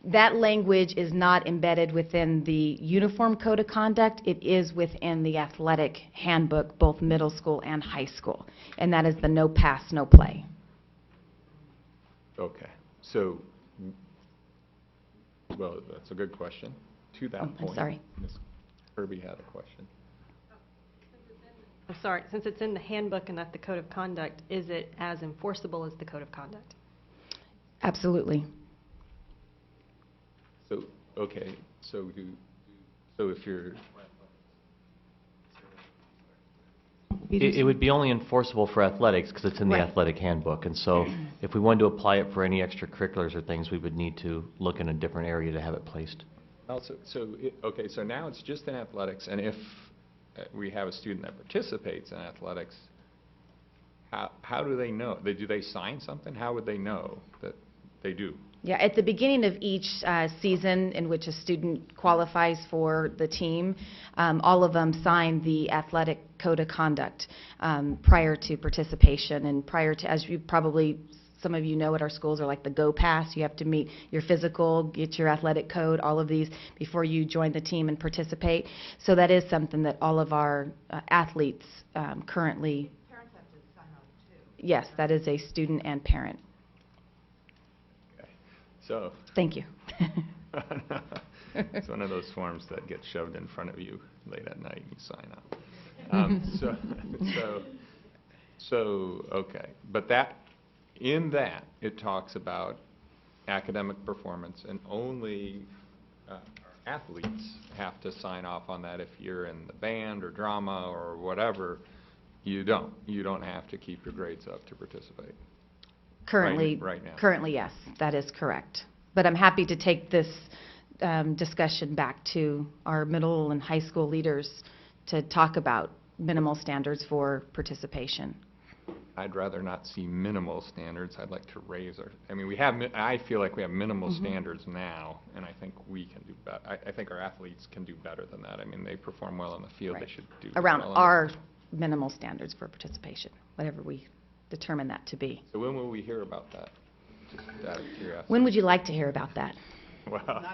Speaker 12: That language is not embedded within the Uniform Code of Conduct. It is within the athletic handbook, both middle school and high school. And that is the no pass, no play.
Speaker 3: Okay. So, well, that's a good question. To that point.
Speaker 12: I'm sorry.
Speaker 3: Ms. Kirby had a question.
Speaker 13: I'm sorry, since it's in the handbook and not the Code of Conduct, is it as enforceable as the Code of Conduct?
Speaker 12: Absolutely.
Speaker 3: So, okay, so if you're...
Speaker 6: It would be only enforceable for athletics because it's in the athletic handbook. And so if we wanted to apply it for any extracurriculars or things, we would need to look in a different area to have it placed.
Speaker 3: Also, okay, so now it's just in athletics, and if we have a student that participates in athletics, how do they know? Do they sign something? How would they know that they do?
Speaker 12: Yeah, at the beginning of each season in which a student qualifies for the team, all of them sign the athletic code of conduct prior to participation and prior to, as you probably, some of you know at our schools, are like the Go Pass. You have to meet your physical, get your athletic code, all of these before you join the team and participate. So that is something that all of our athletes currently... Parents have to sign on too. Yes, that is a student and parent.
Speaker 3: Okay. So... Thank you. It's one of those forms that gets shoved in front of you late at night and you sign up. So, okay. But that... In that, it talks about academic performance, and only athletes have to sign off on that. If you're in the band or drama or whatever, you don't. You don't have to keep your grades up to participate.
Speaker 12: Currently,
Speaker 3: right now.
Speaker 12: Currently, yes, that is correct. But I'm happy to take this discussion back to our middle and high school leaders to talk about minimal standards for participation.
Speaker 3: I'd rather not see minimal standards. I'd like to raise our, I mean, we have, I feel like we have minimal standards now, and I think we can do better. I think our athletes can do better than that. I mean, they perform well on the field. Right. They should do
Speaker 12: around
Speaker 3: well
Speaker 12: our minimal standards for participation, whatever we determine that to be.
Speaker 3: So when will we hear about that? Just out of curiosity.
Speaker 12: When would you like to hear about that?
Speaker 3: Well,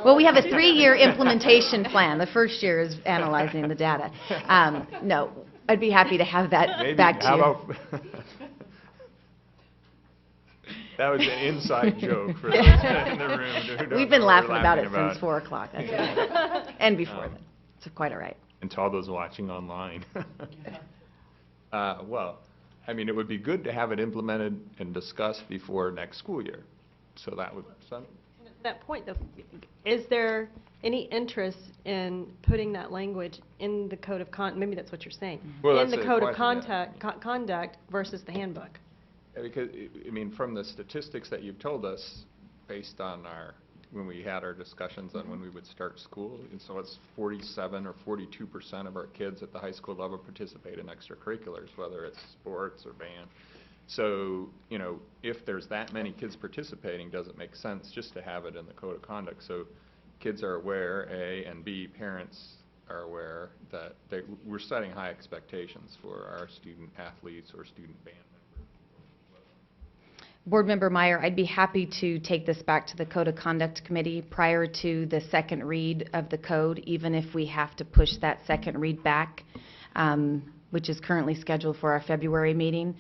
Speaker 12: Well, we have a 3-year implementation plan. The first year is analyzing the data. No, I'd be happy to have that
Speaker 3: Maybe,
Speaker 12: back to
Speaker 3: how
Speaker 12: you.
Speaker 3: about that was an inside joke for those in the room who don't
Speaker 12: We've been
Speaker 3: know what
Speaker 12: laughing
Speaker 3: we're
Speaker 12: about it
Speaker 3: laughing
Speaker 12: since 4 o'clock. That's okay. And before then. It's quite all right.
Speaker 3: And to all those watching online. Well, I mean, it would be good to have it implemented and discussed before next school year. So that would,
Speaker 13: At that point, though, is there any interest in putting that language in the code of maybe that's what you're saying,
Speaker 3: Well,
Speaker 13: in
Speaker 3: that's
Speaker 13: the
Speaker 3: a
Speaker 13: code of
Speaker 3: question, yeah.
Speaker 13: conduct versus the handbook?
Speaker 3: because, I mean, from the statistics that you've told us, based on when we had our discussions on when we would start school, and so it's 47 or 42% of our kids at the high school level participate in extracurriculars, whether it's sports or band. So, you know, if there's that many kids participating, does it make sense just to have it in the code of conduct? So kids are aware, A, and B, parents are aware that we're setting high expectations for our student athletes or student band members.
Speaker 12: Board Member Meyer, I'd be happy to take this back to the Code of Conduct Committee prior to the second read of the code, even if we have to push that second read back, which is currently scheduled for our February meeting.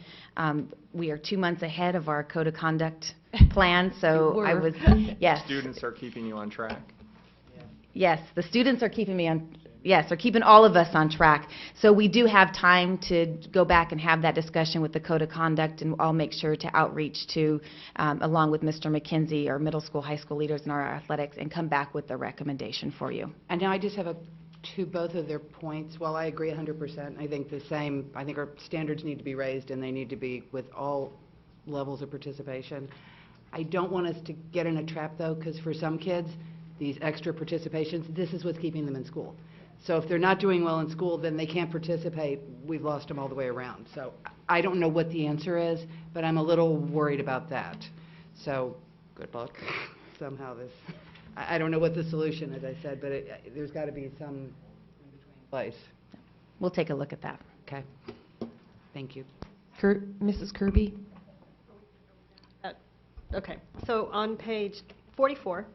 Speaker 12: We are 2 months ahead of our Code of Conduct plan, so I was, yes.
Speaker 3: Students are keeping you on track?
Speaker 12: Yes, the students are keeping me on, yes, they're keeping all of us on track. So we do have time to go back and have that discussion with the Code of Conduct, and I'll make sure to outreach to, along with Mr. McKenzie, our middle school, high school leaders in our athletics, and come back with the recommendation for you.
Speaker 1: And now I just have to both of their points. While I agree 100%, I think I think our standards need to be raised, and they need to be with all levels of participation. I don't want us to get in a trap, though, because for some kids, these extra participations, this is what's keeping them in school. So if they're not doing well in school, then they can't participate. We've lost them all the way around. So I don't know what the answer is, but I'm a little worried about that. So good luck. Somehow I don't know what the solution is, I said, but there's got to be some in between place.
Speaker 12: We'll take a look at that.
Speaker 1: Okay. Thank you.
Speaker 8: Mrs. Kirby?
Speaker 13: Okay, so on page 44,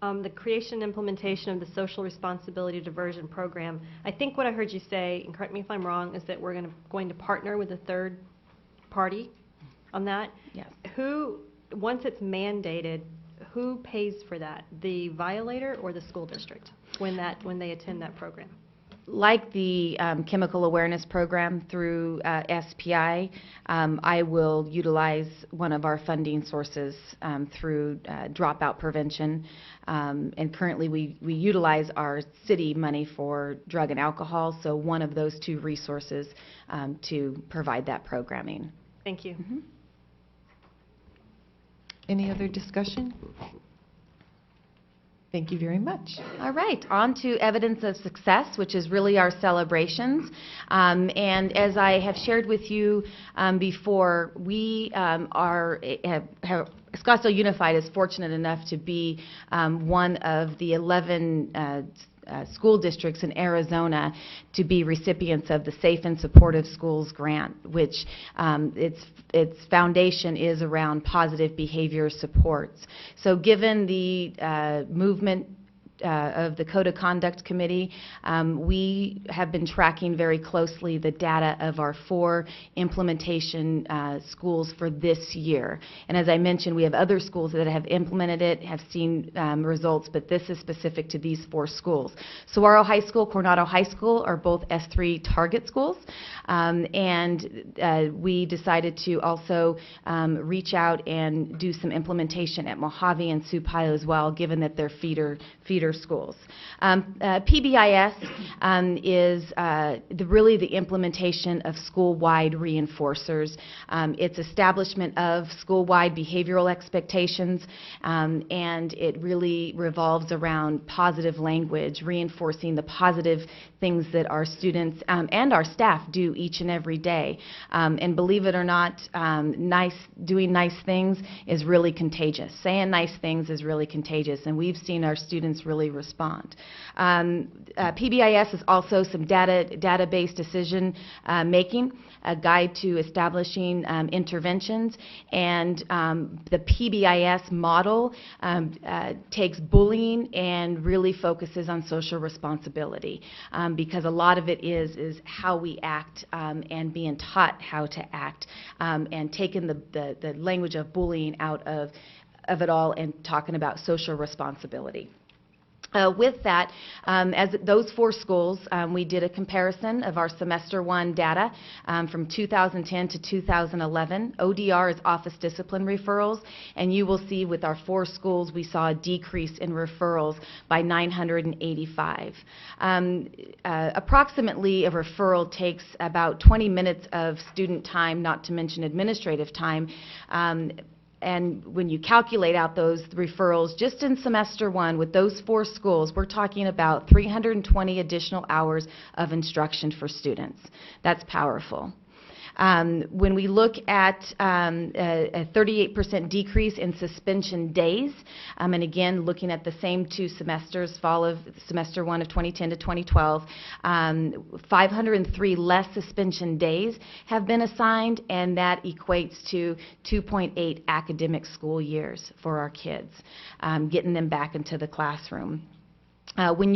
Speaker 13: the creation and implementation of the social responsibility diversion program. I think what I heard you say, and correct me if I'm wrong, is that we're going to partner with a third party on that.
Speaker 12: Yes.
Speaker 13: Once it's mandated, who pays for that? The violator or the school district when they attend that program?
Speaker 12: Like the chemical awareness program through SPI, I will utilize one of our funding sources through dropout prevention. And currently we utilize our city money for drug and alcohol, so one of those two resources to provide that programming.
Speaker 13: Thank you.
Speaker 12: Mm-hmm.
Speaker 8: Any other discussion? Thank you very much.
Speaker 12: All right, on to evidence of success, which is really our celebrations. And as I have shared with you before, we Scottsdale Unified is fortunate enough to be one of the 11 school districts in Arizona to be recipients of the Safe and Supportive Schools grant, which its foundation is around positive behavior supports. So given the movement of the Code of Conduct Committee, we have been tracking very closely the data of our 4 implementation schools for this year. And as I mentioned, we have other schools that have implemented it, have seen results, but this is specific to these 4 schools. Saguaro High School, Coronado High School are both S3 target schools, and we decided to also reach out and do some implementation at Mojave and Sioux Pile as well, given that they're feeder schools. PBIS is really the implementation of school-wide reinforcers. It's establishment of school-wide behavioral expectations, and it really revolves around positive language, reinforcing the positive things that our students and our staff do each and every day. And believe it or not, doing nice things is really contagious. Saying nice things is really contagious, and we've seen our students really respond. PBIS is also some database decision making, a guide to establishing interventions, and the PBIS model takes bullying and really focuses on social responsibility, because a lot of it is how we act and being taught how to act, and taking the language of bullying out of it all and talking about social responsibility. With that, as those 4 schools, we did a comparison of our semester 1 data from 2010 to 2011. ODR is office discipline referrals, and you will see with our 4 schools we saw a decrease in referrals by 985. Approximately a referral takes about 20 minutes of student time, not to mention administrative time. And when you calculate out those referrals, just in semester 1 with those 4 schools, we're talking about 320 additional hours of instruction for students. That's powerful. When we look at a 38% decrease in suspension days, and again, looking at the same 2 semesters, fall of semester 1 of 2010 to 2012, 503 less suspension days have been assigned, and that equates to 2.8 academic school years for our kids, getting them back into the classroom. When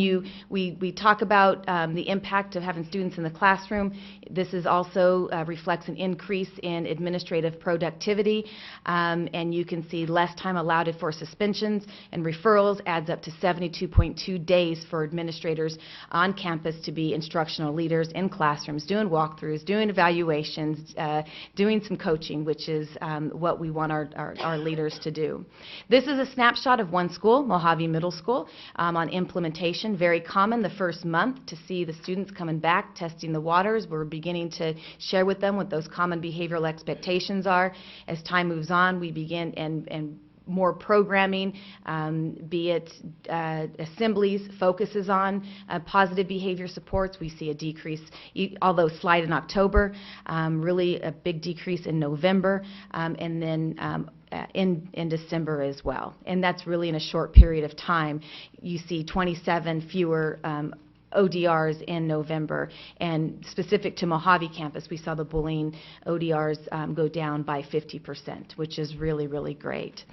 Speaker 12: we talk about the impact of having students in the classroom, this is also reflects an increase in administrative productivity, and you can see less time allotted for suspensions and referrals adds up to 72.2 days for administrators on campus to be instructional leaders in classrooms, doing walkthroughs, doing evaluations, doing some coaching, which is what we want our leaders to do. This is a snapshot of one school, Mojave Middle School, on implementation. Very common the first month to see the students coming back, testing the waters. We're beginning to share with them what those common behavioral expectations are. As time moves on, we begin and more programming, be it assemblies, focuses on positive behavior supports. We see a decrease, although slight in October, really a big decrease in November, and then in December as well. And that's really in a short period of time. You see 27 fewer ODRs in November, and specific to Mojave campus, we saw the bullying ODRs go down by 50%, which is really, really great.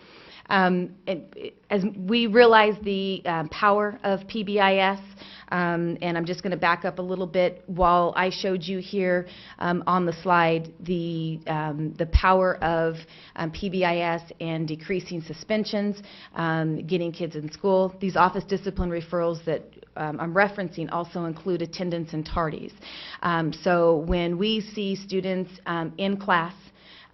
Speaker 12: As we realize the power of PBIS, and I'm just going to back up a little bit. While I showed you here on the slide the power of PBIS and decreasing suspensions, getting kids in school, these office discipline referrals that I'm referencing also include attendance and tardies. So when we see students in class,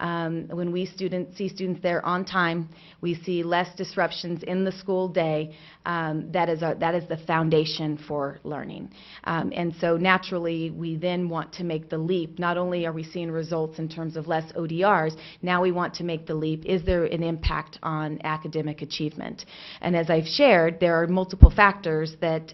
Speaker 12: when we see students there on time, we see less disruptions in the school day. That is the foundation for learning. And so naturally, we then want to make the leap. Not only are we seeing results in terms of less ODRs, now we want to make the leap. Is there an impact on academic achievement? And as I've shared, there are multiple factors that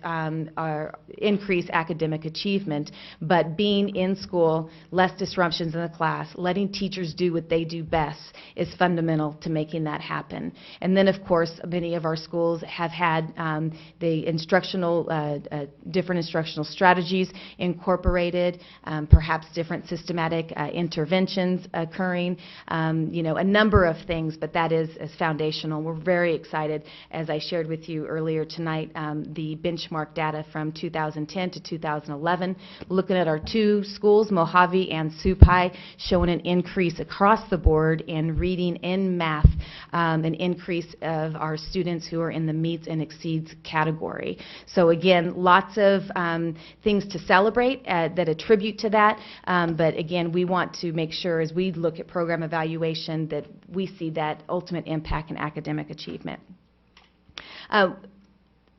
Speaker 12: increase academic achievement, but being in school, less disruptions in the class, letting teachers do what they do best is fundamental to making that happen. And then, of course, many of our schools have had the different instructional strategies incorporated, perhaps different systematic interventions occurring, a number of things, but that is foundational. We're very excited, as I shared with you earlier tonight, the benchmark data from 2010 to 2011, looking at our 2 schools, Mojave and Supai, showing an increase across the board in reading and math, an increase of our students who are in the meets and exceeds category. So again, lots of things to celebrate that attribute to that, but again, we want to make sure as we look at program evaluation that we see that ultimate impact in academic achievement.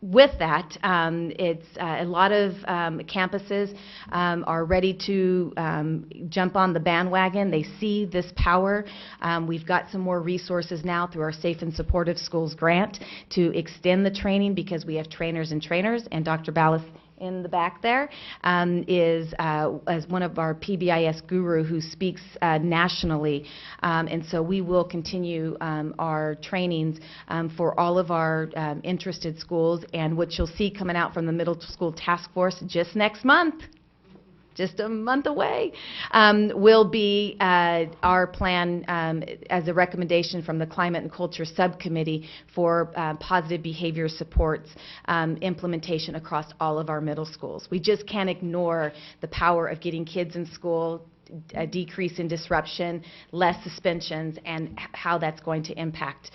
Speaker 12: With that, it's a lot of campuses are ready to jump on the bandwagon. They see this power. We've got some more resources now through our Safe and Supportive Schools grant to extend the training because we have trainers and trainers, and Dr. Ballas in the back there, is as one of our PBIS guru who speaks nationally. And so we will continue our trainings for all of our interested schools, and what you'll see coming out from the Middle School Task Force just next month, just a month away, will be our plan as a recommendation from the Climate and Culture Subcommittee for positive behavior supports implementation across all of our middle schools. We just can't ignore the power of getting kids in school, a decrease in disruption, less suspensions, and how that's going to impact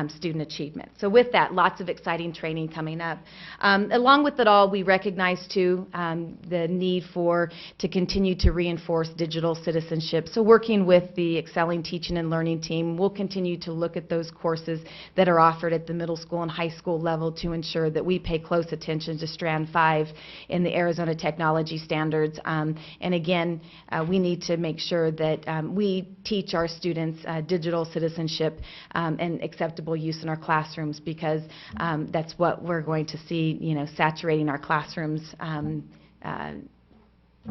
Speaker 12: student achievement. So with that, lots of exciting training coming up. Along with it all, we recognize too the need to continue to reinforce digital citizenship. So working with the Excelling Teaching and Learning team, we'll continue to look at those courses that are offered at the middle school and high school level to ensure that we pay close attention to Strand 5 in the Arizona Technology Standards. And again, we need to make sure that we teach our students digital citizenship and acceptable use in our classrooms, because that's what we're going to see, saturating our classrooms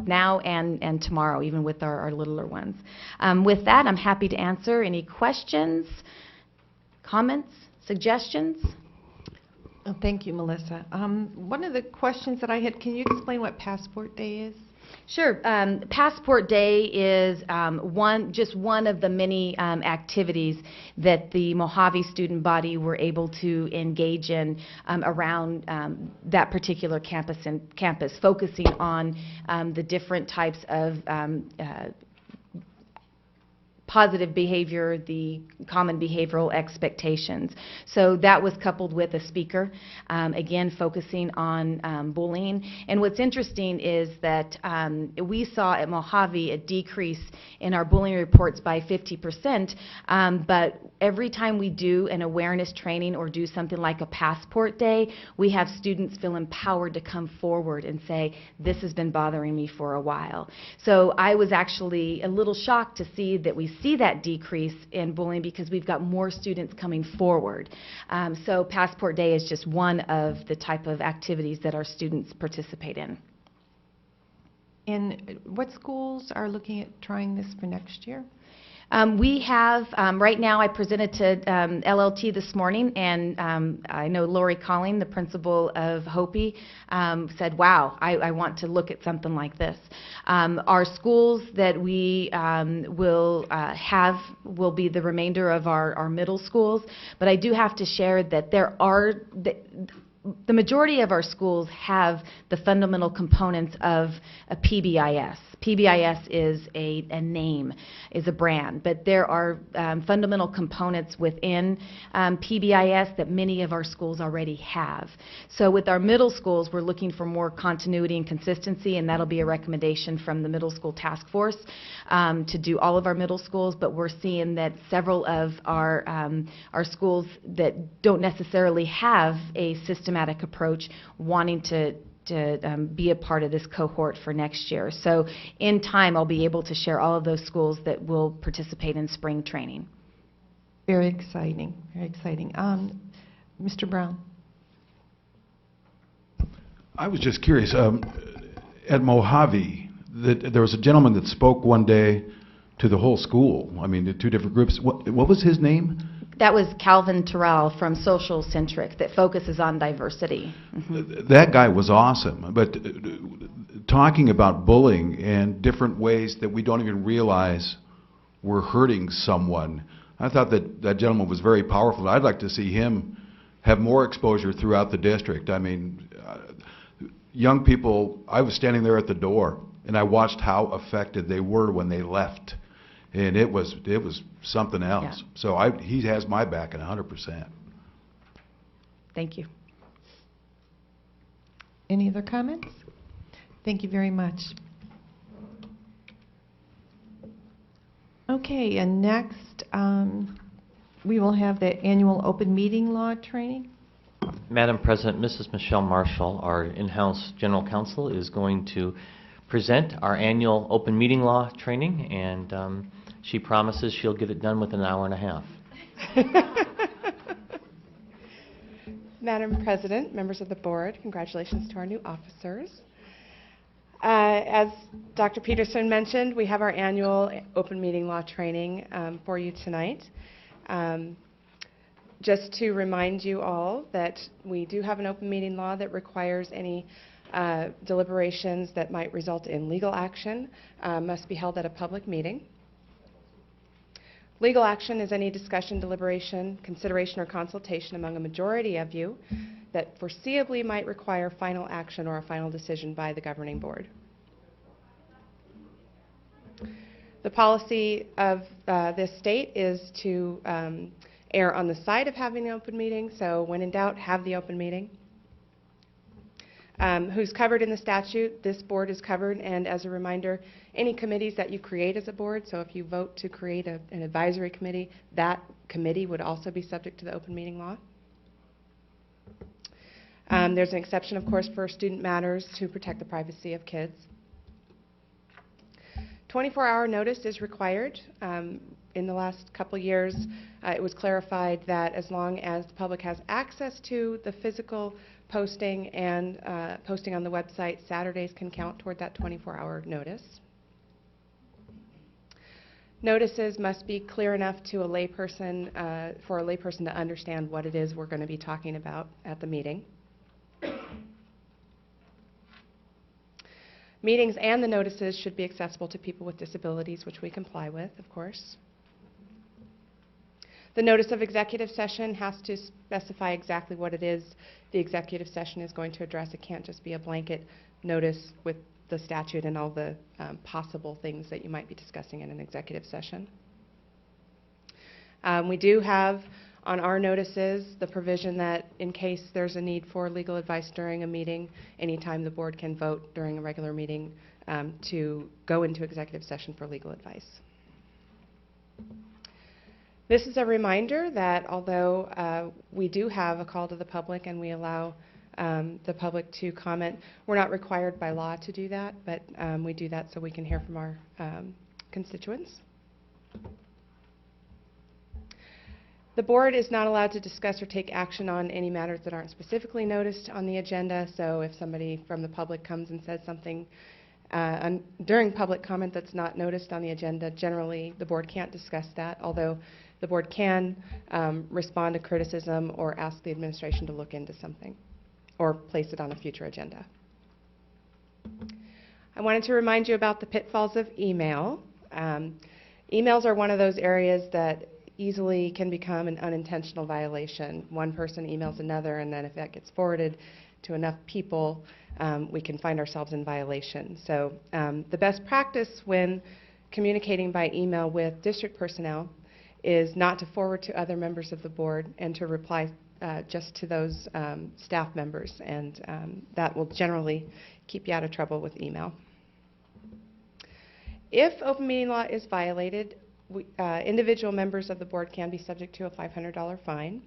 Speaker 12: now and tomorrow, even with our littler ones. With that, I'm happy to answer any questions, comments, suggestions.
Speaker 4: Oh, thank you, Melissa. One of the questions that I had, can you explain what Passport Day is?
Speaker 12: Sure. Passport Day is just one of the many activities that the Mojave student body were able to engage in around that particular campus, focusing on the different types of positive behavior, the common behavioral expectations. So that was coupled with a speaker, again focusing on bullying. And what's interesting is that we saw at Mojave a decrease in our bullying reports by 50%, but every time we do an awareness training or do something like a Passport Day, we have students feel empowered to come forward and say, this has been bothering me for a while. So I was actually a little shocked to see that we see that decrease in bullying, because we've got more students coming forward. So Passport Day is just one of the type of activities that our students participate in.
Speaker 4: And what schools are looking at trying this for next year?
Speaker 12: We have, right now I presented to LLT this morning, and I know Lori Colling, the principal of Hopi, said, wow, I want to look at something like this. Our schools that we will have will be the remainder of our middle schools, but I do have to share that the majority of our schools have the fundamental components of a PBIS. PBIS is a name, is a brand, but there are fundamental components within PBIS that many of our schools already have. So with our middle schools, we're looking for more continuity and consistency, and that'll be a recommendation from the Middle School Task Force to do all of our middle schools, but we're seeing that several of our schools that don't necessarily have a systematic approach wanting to be a part of this cohort for next year. So in time, I'll be able to share all of those schools that will participate in spring training.
Speaker 4: Very exciting, very exciting. Mr. Brown.
Speaker 9: I was just curious, at Mojave, there was a gentleman that spoke one day to the whole school, I mean, the two different groups. What was his name?
Speaker 12: That was Calvin Terrell from Social Centric, that focuses on diversity. Mm-hmm.
Speaker 9: That guy was awesome, but talking about bullying and different ways that we don't even realize we're hurting someone, I thought that gentleman was very powerful. I'd like to see him have more exposure throughout the district. I mean, young people, I was standing there at the door, and I watched how affected they were when they left. And it was something else. Yeah. So he has my back at 100%.
Speaker 12: Thank you.
Speaker 4: Any other comments? Thank you very much. Okay, and next we will have the annual open meeting law training.
Speaker 6: Madam President, Mrs. Michelle Marshall, our in-house general counsel, is going to present our annual open meeting law training, and she promises she'll get it done within an hour and a half.
Speaker 14: Madam President, members of the board, congratulations to our new officers. As Dr. Peterson mentioned, we have our annual open meeting law training for you tonight. Just to remind you all that we do have an open meeting law that requires any deliberations that might result in legal action must be held at a public meeting. Legal action is any discussion, deliberation, consideration, or consultation among a majority of you that foreseeably might require final action or a final decision by the governing board. The policy of this state is to err on the side of having an open meeting, so when in doubt, have the open meeting. Who's covered in the statute? This board is covered, and as a reminder, any committees that you create as a board, so if you vote to create an advisory committee, that committee would also be subject to the open meeting law. There's an exception, of course, for student matters to protect the privacy of kids. 24-hour notice is required. In the last couple years, it was clarified that as long as the public has access to the physical posting and posting on the website, Saturdays can count toward that 24-hour notice. Notices must be clear enough to a layperson, for a layperson to understand what it is we're going to be talking about at the meeting. Meetings and the notices should be accessible to people with disabilities, which we comply with, of course. The notice of executive session has to specify exactly what it is the executive session is going to address. It can't just be a blanket notice with the statute and all the possible things that you might be discussing in an executive session. We do have on our notices the provision that in case there's a need for legal advice during a meeting, anytime the board can vote during a regular meeting to go into executive session for legal advice. This is a reminder that although we do have a call to the public and we allow the public to comment, we're not required by law to do that, but we do that so we can hear from our constituents. The board is not allowed to discuss or take action on any matters that aren't specifically noticed on the agenda, so if somebody from the public comes and says something during public comment that's not noticed on the agenda, generally the board can't discuss that, although the board can respond to criticism or ask the administration to look into something or place it on a future agenda. I wanted to remind you about the pitfalls of email. Emails are one of those areas that easily can become an unintentional violation. One person emails another, and then if that gets forwarded to enough people, we can find ourselves in violation. So the best practice when communicating by email with district personnel is not to forward to other members of the board and to reply just to those staff members, and that will generally keep you out of trouble with email. If open meeting law is violated, individual members of the board can be subject to a $500 fine.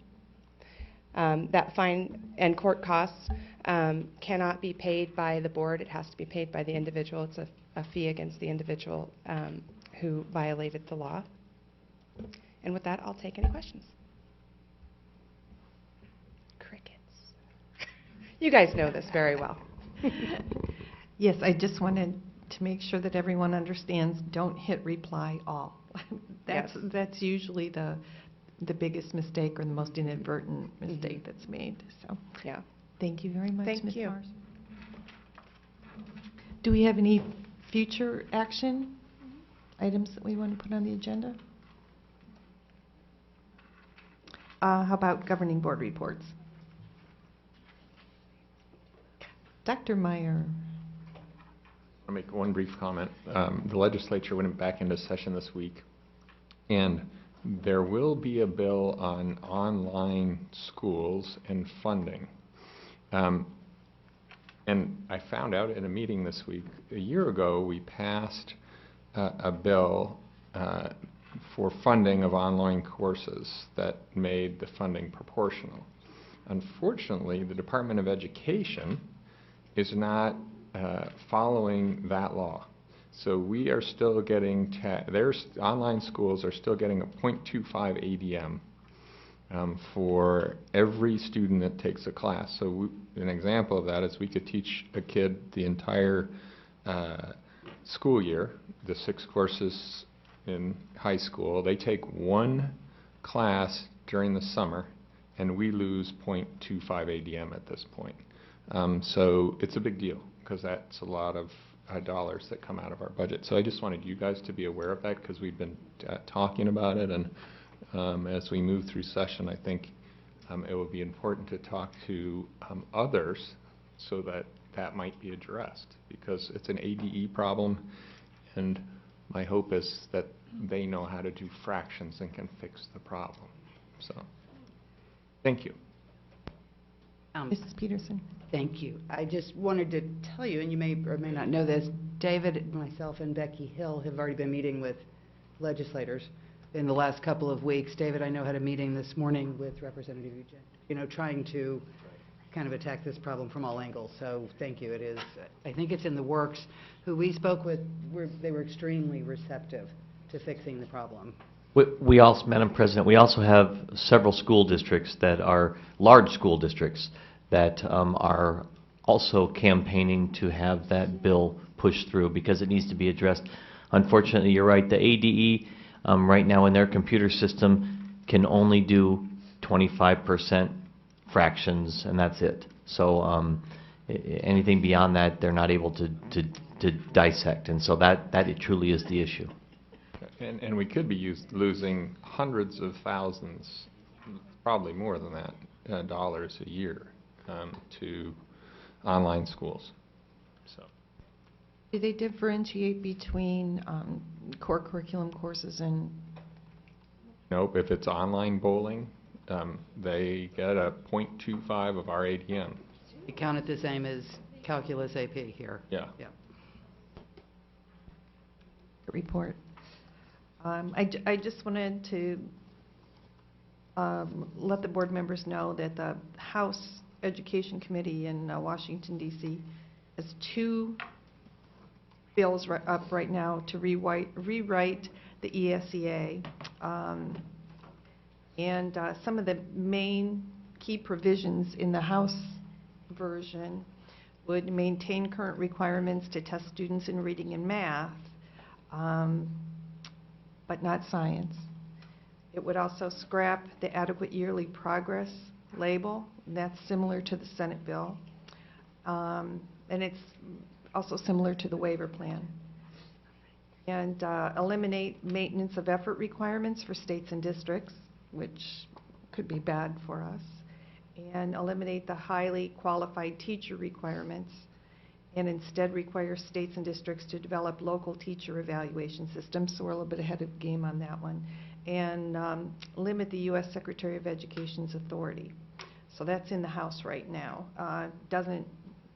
Speaker 14: That fine and court costs cannot be paid by the board. It has to be paid by the individual. It's a fee against the individual who violated the law. And with that, I'll take any questions. Crickets. You guys know this very well.
Speaker 4: Yes, I just wanted to make sure that everyone understands, don't hit reply all. That's usually the biggest mistake or the most inadvertent mistake that's made. So
Speaker 14: yeah.
Speaker 4: Thank you very much,
Speaker 14: Thank
Speaker 4: Ms.
Speaker 14: you.
Speaker 4: Mars. Do we have any future action items that we want to put on the agenda? How about governing board reports? Dr. Meyer.
Speaker 3: I'll make one brief comment. The legislature went back into session this week, and there will be a bill on online schools and funding. And I found out at a meeting this week, a year ago, we passed a bill for funding of online courses that made the funding proportional. Unfortunately, the Department of Education is not following that law. So we are still getting, online schools are still getting a 0.25 ADM for every student that takes a class. So an example of that is we could teach a kid the entire school year, the 6 courses in high school. They take one class during the summer, and we lose 0.25 ADM at this point. So it's a big deal, because that's a lot of dollars that come out of our budget. So I just wanted you guys to be aware of that, because we've been talking about it, and as we move through session, I think it will be important to talk to others so that that might be addressed, because it's an ADE problem, and my hope is that they know how to do fractions and can fix the problem. So, thank you.
Speaker 4: Mrs. Peterson.
Speaker 1: Thank you. I just wanted to tell you, and you may or may not know this, David, myself, and Becky Hill have already been meeting with legislators in the last couple of weeks. David, I know, had a meeting this morning with Representative Eugene, trying to kind of attack this problem from all angles. So thank you. It is, I think it's in the works. Who we spoke with, they were extremely receptive to fixing the problem.
Speaker 6: We also, Madam President, we also have several school districts that are large school districts that are also campaigning to have that bill pushed through, because it needs to be addressed. Unfortunately, you're right, the ADE right now in their computer system can only do 25% fractions, and that's it. So anything beyond that, they're not able to dissect, and so that it truly is the issue.
Speaker 3: And we could be losing hundreds of thousands, probably more than that, dollars a year to online schools. So.
Speaker 4: Do they differentiate between core curriculum courses and?
Speaker 3: Nope. If it's online bowling, they get a 0.25 of our ADM.
Speaker 1: We count it the same as calculus AP here.
Speaker 3: Yeah.
Speaker 1: Yeah.
Speaker 4: Report. I just wanted to let the board members know that the House Education Committee in Washington, D.C. has 2 bills up right now to rewrite the ESEA. And some of the main key provisions in the House version would maintain current requirements to test students in reading and math, but not science. It would also scrap the adequate yearly progress label. That's similar to the Senate bill. And it's also similar to the waiver plan. And eliminate maintenance of effort requirements for states and districts, which could be bad for us. And eliminate the highly qualified teacher requirements, and instead require states and districts to develop local teacher evaluation systems. So we're a little bit ahead of the game on that one. And limit the U.S. Secretary of Education's authority. So that's in the House right now. Doesn't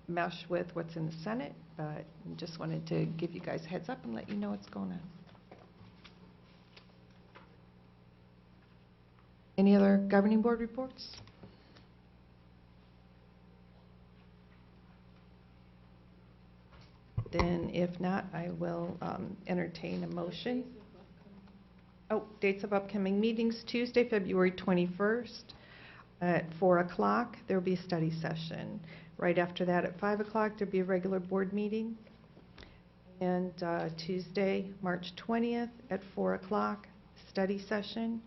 Speaker 4: mesh with what's in the Senate, but just wanted to give you guys a heads up and let you know what's going on. Any other governing board reports? Then if not, I will entertain a motion. Oh, dates of upcoming meetings: Tuesday, February 21st at 4 o'clock. There will be a study session. Right after that at 5 o'clock, there will be a regular board meeting. And Tuesday, March 20th at 4 o'clock, study session.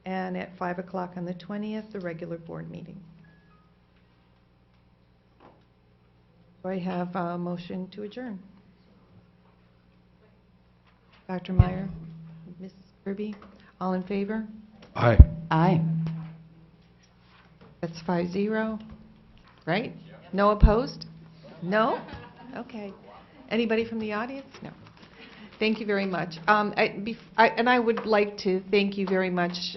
Speaker 4: And at 5 o'clock on the 20th, the regular board meeting. Do I have a motion to adjourn? Dr. Meyer, Ms. Kirby, all in favor?
Speaker 9: Aye.
Speaker 1: Aye.
Speaker 4: That's 5-0, right? No opposed? No? Okay. Anybody from the audience? No. Thank you very much. And I would like to thank you very much,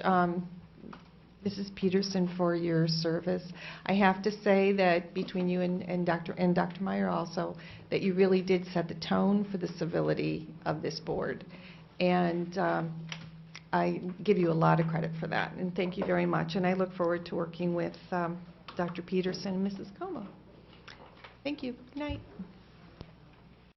Speaker 4: Mrs. Peterson, for your service. I have to say that between you and Dr. Meyer also, that you really did set the tone for the civility of this board. And I give you a lot of credit for that. And thank you very much. And I look forward to working with Dr. Peterson and Mrs. Como. Thank you. Good night.